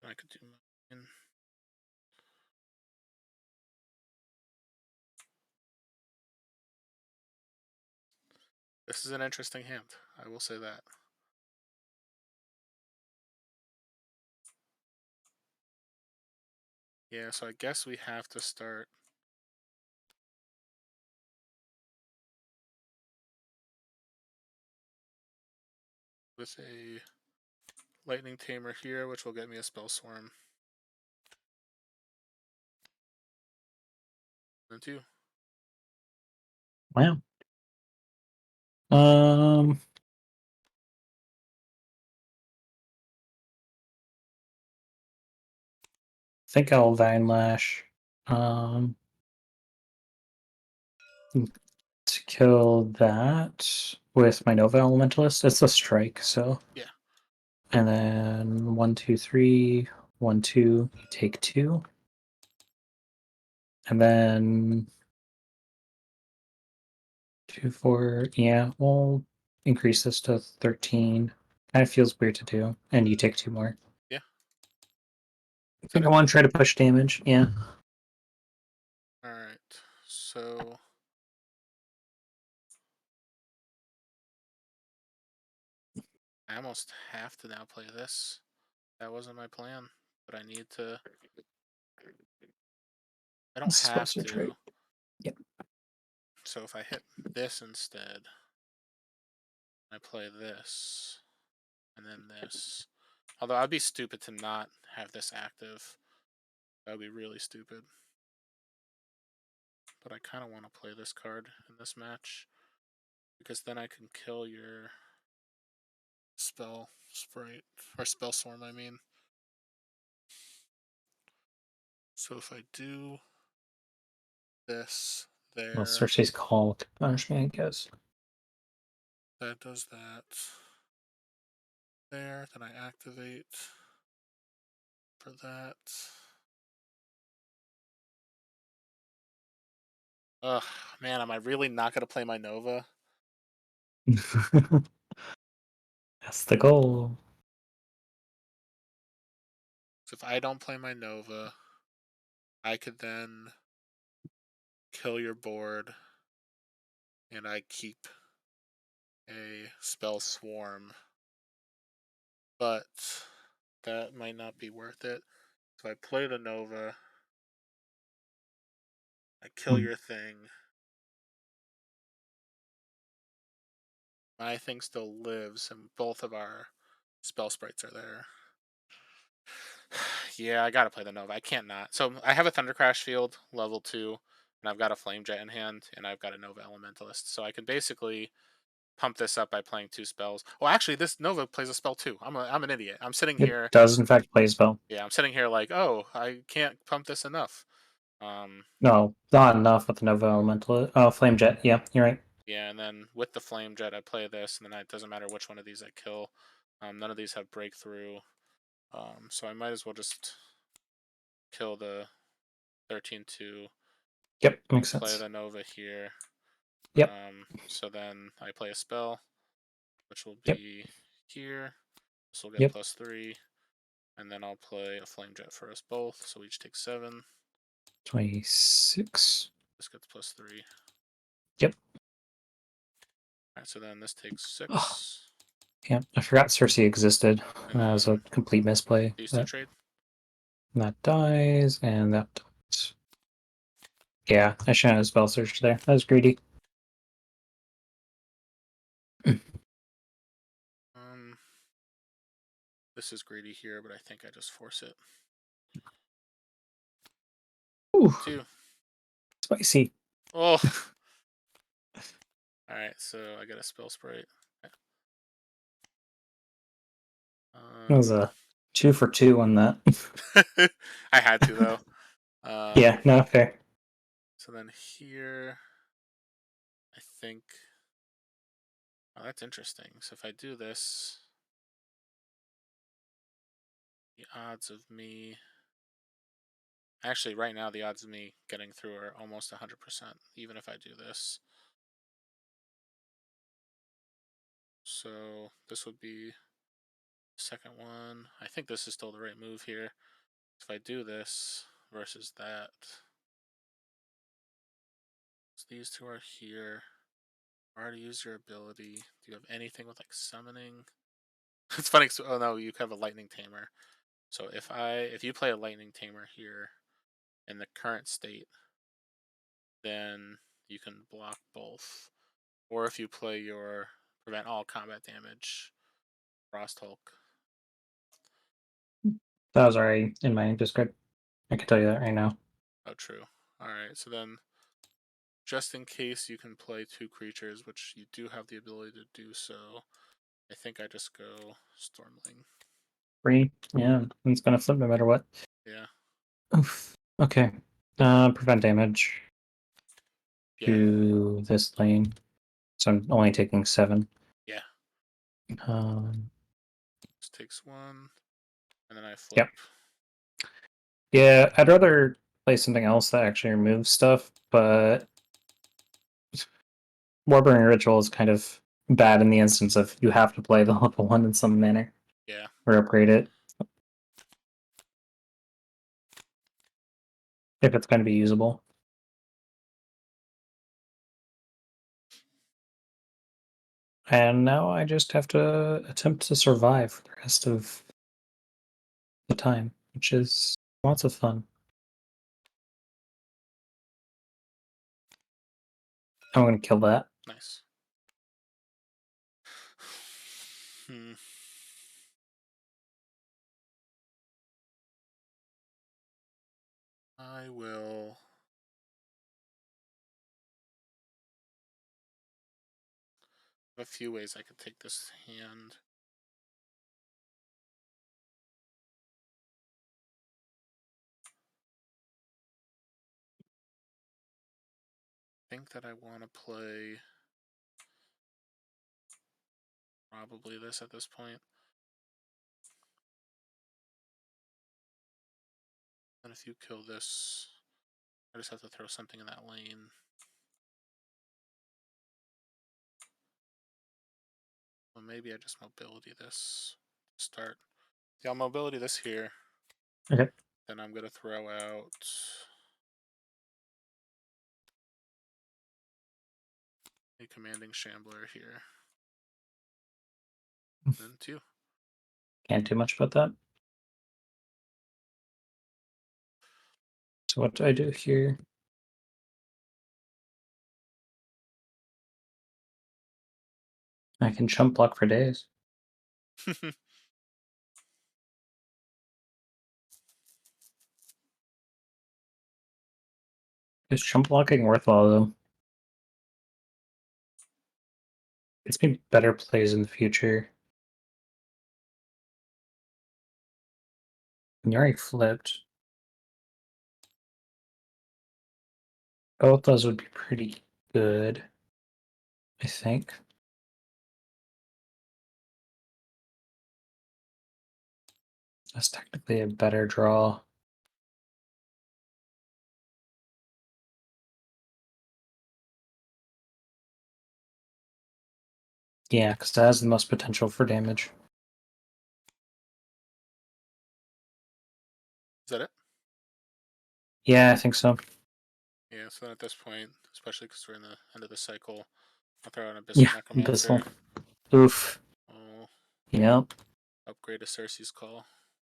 I could do mine. This is an interesting hand. I will say that. Yeah, so I guess we have to start with a lightning tamer here, which will get me a spell swarm. And two. Wow. Um, think I'll Vine Lash. To kill that with my Nova Elementalist. It's a strike, so. Yeah. And then 1, 2, 3, 1, 2, you take 2. And then 2, 4, yeah, we'll increase this to 13. Kind of feels weird to do. And you take 2 more. Yeah. I think I want to try to push damage, yeah. Alright. So I almost have to now play this. That wasn't my plan, but I need to. I don't have Supposed to try. to. Yep. So if I hit this instead, I play this, and then this. Although I'd be stupid to not have this active. That would be really stupid. But I kind of want to play this card in this match, because then I can kill your spell sprite, or spell swarm, I mean. So if I do this Well, there, Cersei's call to punish me, I guess. that does that there, then I activate for that. Ugh, man, am I really not going to play my Nova? That's the goal. So if I don't play my Nova, I could then kill your board, and I keep a spell swarm, but that might not be worth it. So I play the Nova, I kill your thing, my thing still lives, and both of our spell sprites are there. Yeah, I gotta play the Nova. I can't not. So I have a Thunder Crash field, level 2, and I've got a Flame Jet in hand, and I've got a Nova Elementalist. So I can basically pump this up by playing 2 spells. Well, actually, this Nova plays a spell too. I'm an idiot. I'm sitting It here. does, in fact, play spell. Yeah, I'm sitting here like, oh, I can't pump this enough. No, not enough with the Nova Elemental. Oh, Flame Jet. Yeah, you're right. Yeah, and then with the Flame Jet, I play this, and then it doesn't matter which one of these I kill. None of these have breakthrough. So I might as well just kill the 13-2. Yep, makes Play sense. the Nova here. Yep. So then I play a spell, which will Yep. be here. This will get Yep. +3. And then I'll play a Flame Jet for us both, so we each take 7. 26. This gets +3. Yep. Alright, so then this takes Oh, 6. yeah, I forgot Cersei existed. And That was a then complete misplay. these two But trade. that dies, and that dies. Yeah, I shouldn't have spell searched there. That was greedy. Um, this is greedy here, but I think I just force it. Ooh, 2. spicy. Oh! Alright, so I got a spell sprite. That was a 2 for 2 on that. I had to, though. Yeah, no, fair. So then here, I think. Oh, that's interesting. So if I do this, the odds of me. Actually, right now, the odds of me getting through are almost 100%, even if I do this. So this would be second one. I think this is still the right move here. If I do this versus that, so these two are here. Already used your ability. Do you have anything with like summoning? It's funny. Oh no, you have a lightning tamer. So if you play a lightning tamer here in the current state, then you can block both. Or if you play your prevent all combat damage, Frost Hulk. That was already in my Discord. I can tell you that right now. Oh, true. All right. So then, just in case you can play two creatures, which you do have the ability to do so, I think I just go Stormling. 3. Yeah, it's gonna flip no matter what. Yeah. Oof. Okay. Prevent damage Yeah. to this lane. So I'm only taking 7. Yeah. Um, Just takes one, and then I flip. yep. Yeah, I'd rather play something else that actually removes stuff, but Warburg Ritual is kind of bad in the instance of you have to play the level 1 in some manner Yeah. or upgrade it if it's going to be usable. And now I just have to attempt to survive for the rest of the time, which is lots of fun. I'm going to kill that. Nice. Hmm. I will. A few ways I could take this hand. I think that I want to play probably this at this point. And if you kill this, I just have to throw something in that lane. Well, maybe I just mobility this to start. Yeah, I'll mobility this here. Okay. Then I'm going to throw out a commanding shambler here. And then 2. Can't do much about that. So what do I do here? I can chump block for days. Is chump blocking worthwhile though? It's been better plays in the future. You already flipped. Both those would be pretty good, I think. That's technically a better draw. Yeah, because that has the most potential for damage. Is that it? Yeah, I think so. Yeah, so then at this point, especially because we're in the end of the cycle, I'll throw out an Abyssal Yeah, Necromancer. Abyssal. Oof. I'll Yep. upgrade to Cersei's Call.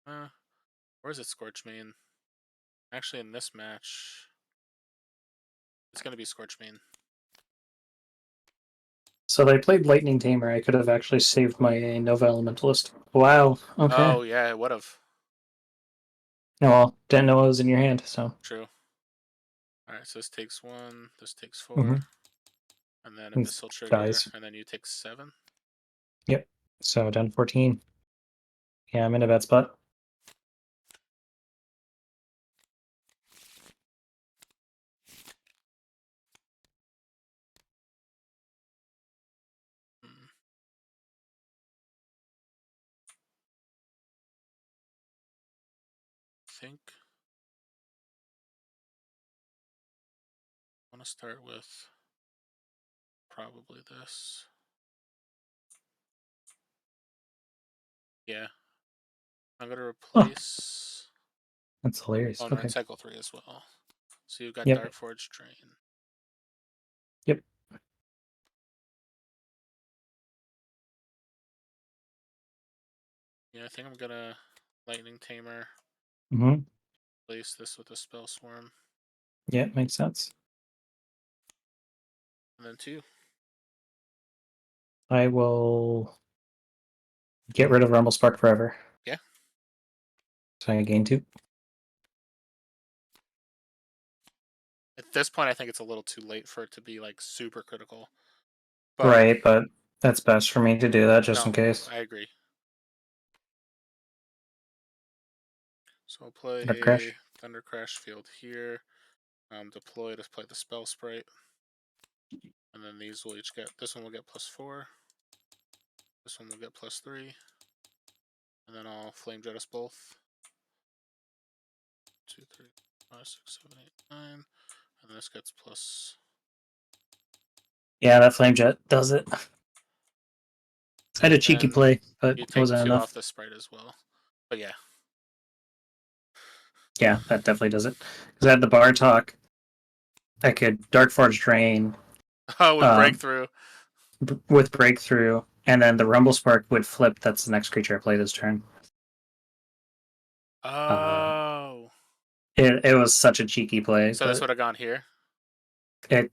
Or is it Scorchmane? Actually, in this match, it's going to be Scorchmane. So they played Lightning Tamer. I could have actually saved my Nova Elementalist. Wow. Okay. Oh, yeah, it would have. No, well, didn't know it was in your hand, so. True. Alright, so this takes 1, this takes 4, Mm-hmm. and then It Abyssal Trigger, dies. and then you take 7. Yep. So down to 14. Yeah, I'm in a bad spot. Hmm. I think I want to start with probably this. Yeah, I'm gonna Oh, replace. that's hilarious. Oh no, Okay. it's cycle 3 as well. So you've got Yep. Darkforge Drain. Yep. Yeah, I think I'm gonna Lightning Tamer. Mm-hmm. Replace this with a Spell Swarm, Yeah, makes sense. and then 2. I will get rid of Rumble Spark forever. Yeah. So I gain 2. At this point, I think it's a little too late for it to be like super critical. But Right, but that's best for me to do that just in no, case. I agree. So I'll play Dark a Crash. Thunder Crash Field here. Deploy to play the Spell Sprite. And then these will each get, this one will get +4. This one will get +3. And then I'll Flame Jet us both. 2, 3, 5, 6, 7, 8, 9. And then this gets plus. Yeah, that Flame Jet does it. I had a cheeky Then play, but you it take wasn't 2 enough. off the Sprite as well. But yeah. Yeah, that definitely does it. Because I had the bar talk. I could Dark Forge Drain Oh, with um, Breakthrough. with Breakthrough, and then the Rumble Spark would flip. That's the next creature I play this turn. Uh, Oh. it was such a cheeky play, So this but would have gone here? it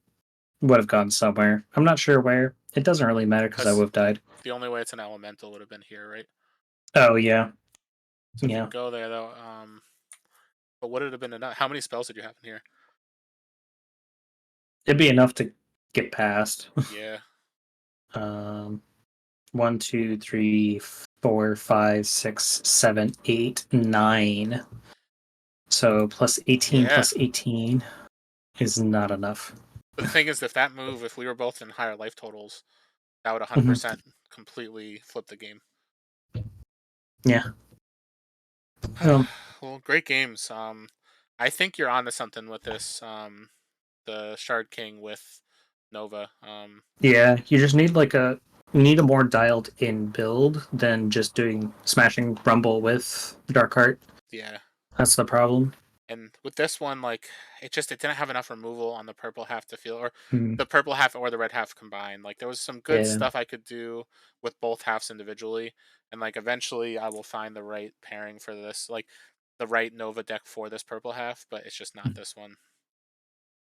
would have gone somewhere. I'm not sure where. It doesn't really matter because I would Because have died. the only way it's an elemental would have been here, right? Oh, yeah. So if you Yeah. go there, though, but would it have been enough? How many spells did you have in here? It'd be enough to get past. Yeah. um, 1, 2, 3, 4, 5, 6, 7, 8, 9. So plus 18 Yeah. plus 18 is not enough. But the thing is, if that move, if we were both in higher life totals, that would Mhm. 100% completely flip the game. Yeah. Um, Well, great games. I think you're onto something with this. The Shard King with Nova. yeah, you just need you need a more dialed in build than just doing smashing Rumble with Darkheart. Yeah. That's the problem. And with this one, like it didn't have enough removal on the purple half to feel, or Mm, the purple half or the red half combined. Like there was some good yeah. stuff I could do with both halves individually, and like eventually I will find the right pairing for this, like the right Nova deck for this purple half, but it's just not this one.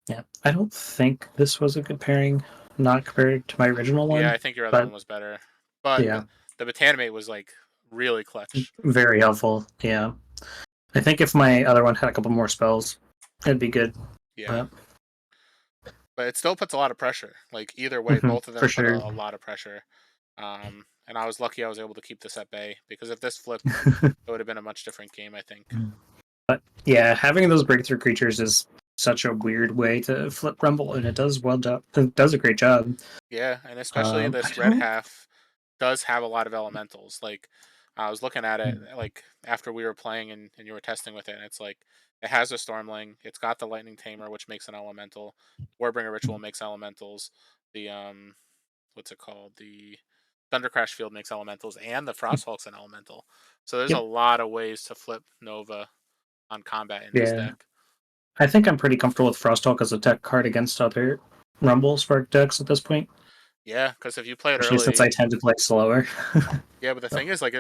Yeah. I don't think this was a good pairing, not compared to my original Yeah, one, I think your other but one was better, but yeah, the Botanimate was like really clutch. very helpful. Yeah. I think if my other one had a couple more spells, it'd be good. Yeah, But but it still puts a lot of pressure. Like either way, both of for them put sure. a lot of pressure. And I was lucky I was able to keep this at bay because if this flipped, it would have been a much different game, I think. But yeah, having those breakthrough creatures is such a weird way to flip Rumble, and it does well. It does a great job. Yeah, and especially I this red don't. half does have a lot of elementals. Like I was looking at it Hmm, like after we were playing and you were testing with it, and it's like it has a Stormling, it's got the Lightning Tamer, which makes an elemental. Warbringer Ritual makes elementals. The what's it called? The Thundercrash Field makes elementals, and the Frosthulk's an elemental. So there's a Yep. lot of ways to flip Nova on combat in this Yeah. deck. I think I'm pretty comfortable with Frosthawk as a tech card against other Rumble Spark decks at this point, Yeah, because if you play it especially since I early, tend to play slower. yeah. But the So, thing is, like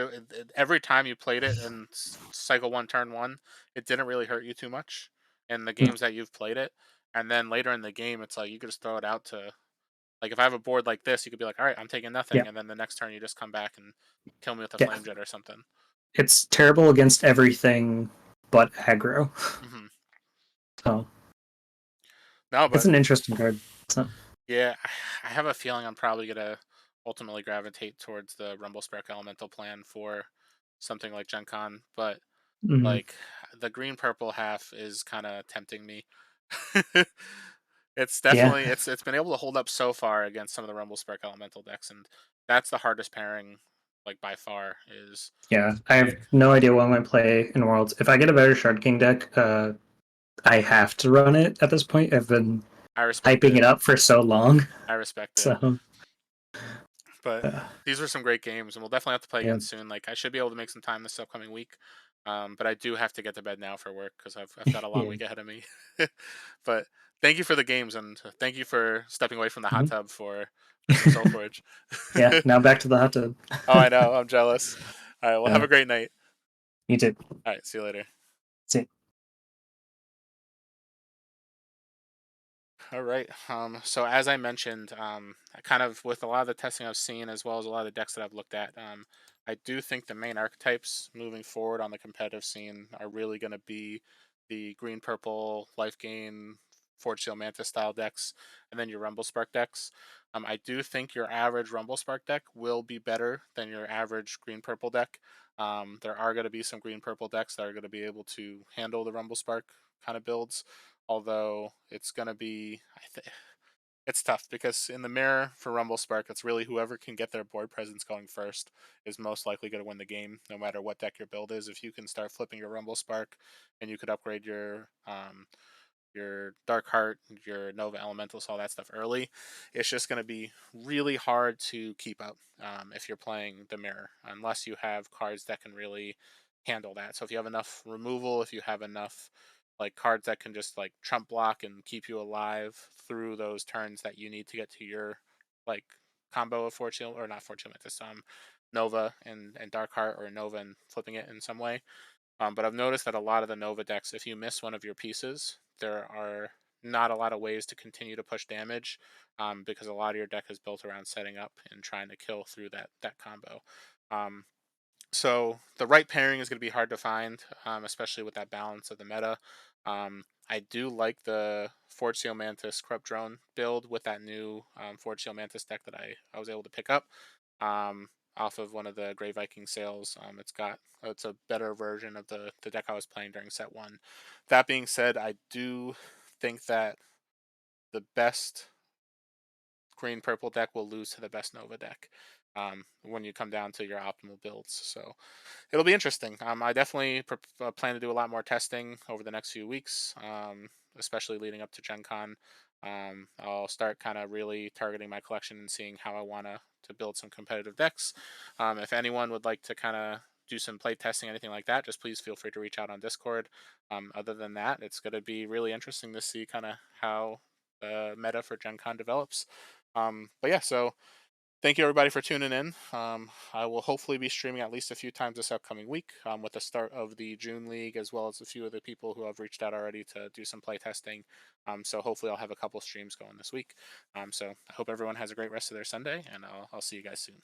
every time you played it in cycle 1, turn 1, it didn't really hurt you too much in the mm, games that you've played it. And then later in the game, it's like you could just throw it out to like if I have a board like this, you could be like, all right, I'm taking yeah, nothing, and then the next turn you just come back and kill me with a yeah. flame jet or something. It's terrible against everything but aggro. Hmm. So No, it's but an interesting card. So, yeah, I have a feeling I'm probably gonna ultimately gravitate towards the Rumble Spark Elemental plan for something like Gen Con, but mhm. like the green purple half is kind of tempting me. It's Yeah, definitely it's been able to hold up so far against some of the Rumble Spark Elemental decks, and that's the hardest pairing, like by far. Is yeah. I have like no idea what I'm going to play in Worlds. If I get a better Shard King deck, I have to run it at this point. I've been I respect hyping it. it up for so long. I respect it. So But Yeah. these were some great games, and we'll definitely have to play Yeah. again soon. Like I should be able to make some time this upcoming week, but I do have to get to bed now for work because I've got a long Yeah. week ahead of me. But thank you for the games, and thank you for stepping away from the hot Mhm. tub for some SolForge. Yeah. Now back to the hot tub. Oh, I know. I'm jealous. All right. Well, have Yeah. a great night. You too. All right. See you later. See. All right. So as I mentioned, I kind of with a lot of the testing I've seen, as well as a lot of the decks that I've looked at, I do think the main archetypes moving forward on the competitive scene are really going to be the green purple life gain Forge Seal Mantis style decks, and then your Rumble Spark decks. I do think your average Rumble Spark deck will be better than your average green purple deck. There are going to be some green purple decks that are going to be able to handle the Rumble Spark kind of builds, although it's going to be it's tough because in the mirror for Rumble Spark, it's really whoever can get their board presence going first is most likely going to win the game, no matter what deck your build is. If you can start flipping your Rumble Spark and you could upgrade your Dark Heart, your Nova Elementals, all that stuff early, it's just going to be really hard to keep up if you're playing the mirror, unless you have cards that can really handle that. So if you have enough removal, if you have enough like cards that can just like trump block and keep you alive through those turns that you need to get to your like combo of Fortune or not Fortune Mantis, Nova and Dark Heart, or Nova and flipping it in some way. But I've noticed that a lot of the Nova decks, if you miss one of your pieces, there are not a lot of ways to continue to push damage, because a lot of your deck is built around setting up and trying to kill through that combo. Um, so the right pairing is going to be hard to find, especially with that balance of the meta. I do like the Forge Seal Mantis Corrupt Drone build with that new Forge Seal Mantis deck that I was able to pick up um, off of one of the Grey Viking sales. It's a better version of the deck I was playing during set one. That being said, I do think that the best green purple deck will lose to the best Nova deck when you come down to your optimal builds. So it'll be interesting. I definitely plan to do a lot more testing over the next few weeks, especially leading up to Gen Con. I'll start kind of really targeting my collection and seeing how I want to build some competitive decks. If anyone would like to kind of do some play testing, anything like that, just please feel free to reach out on Discord. Other than that, it's going to be really interesting to see kind of how the meta for Gen Con develops. But yeah, so thank you everybody for tuning in. I will hopefully be streaming at least a few times this upcoming week with the start of the June League, as well as a few of the people who have reached out already to do some play testing. So hopefully I'll have a couple streams going this week. So I hope everyone has a great rest of their Sunday, and I'll see you guys soon.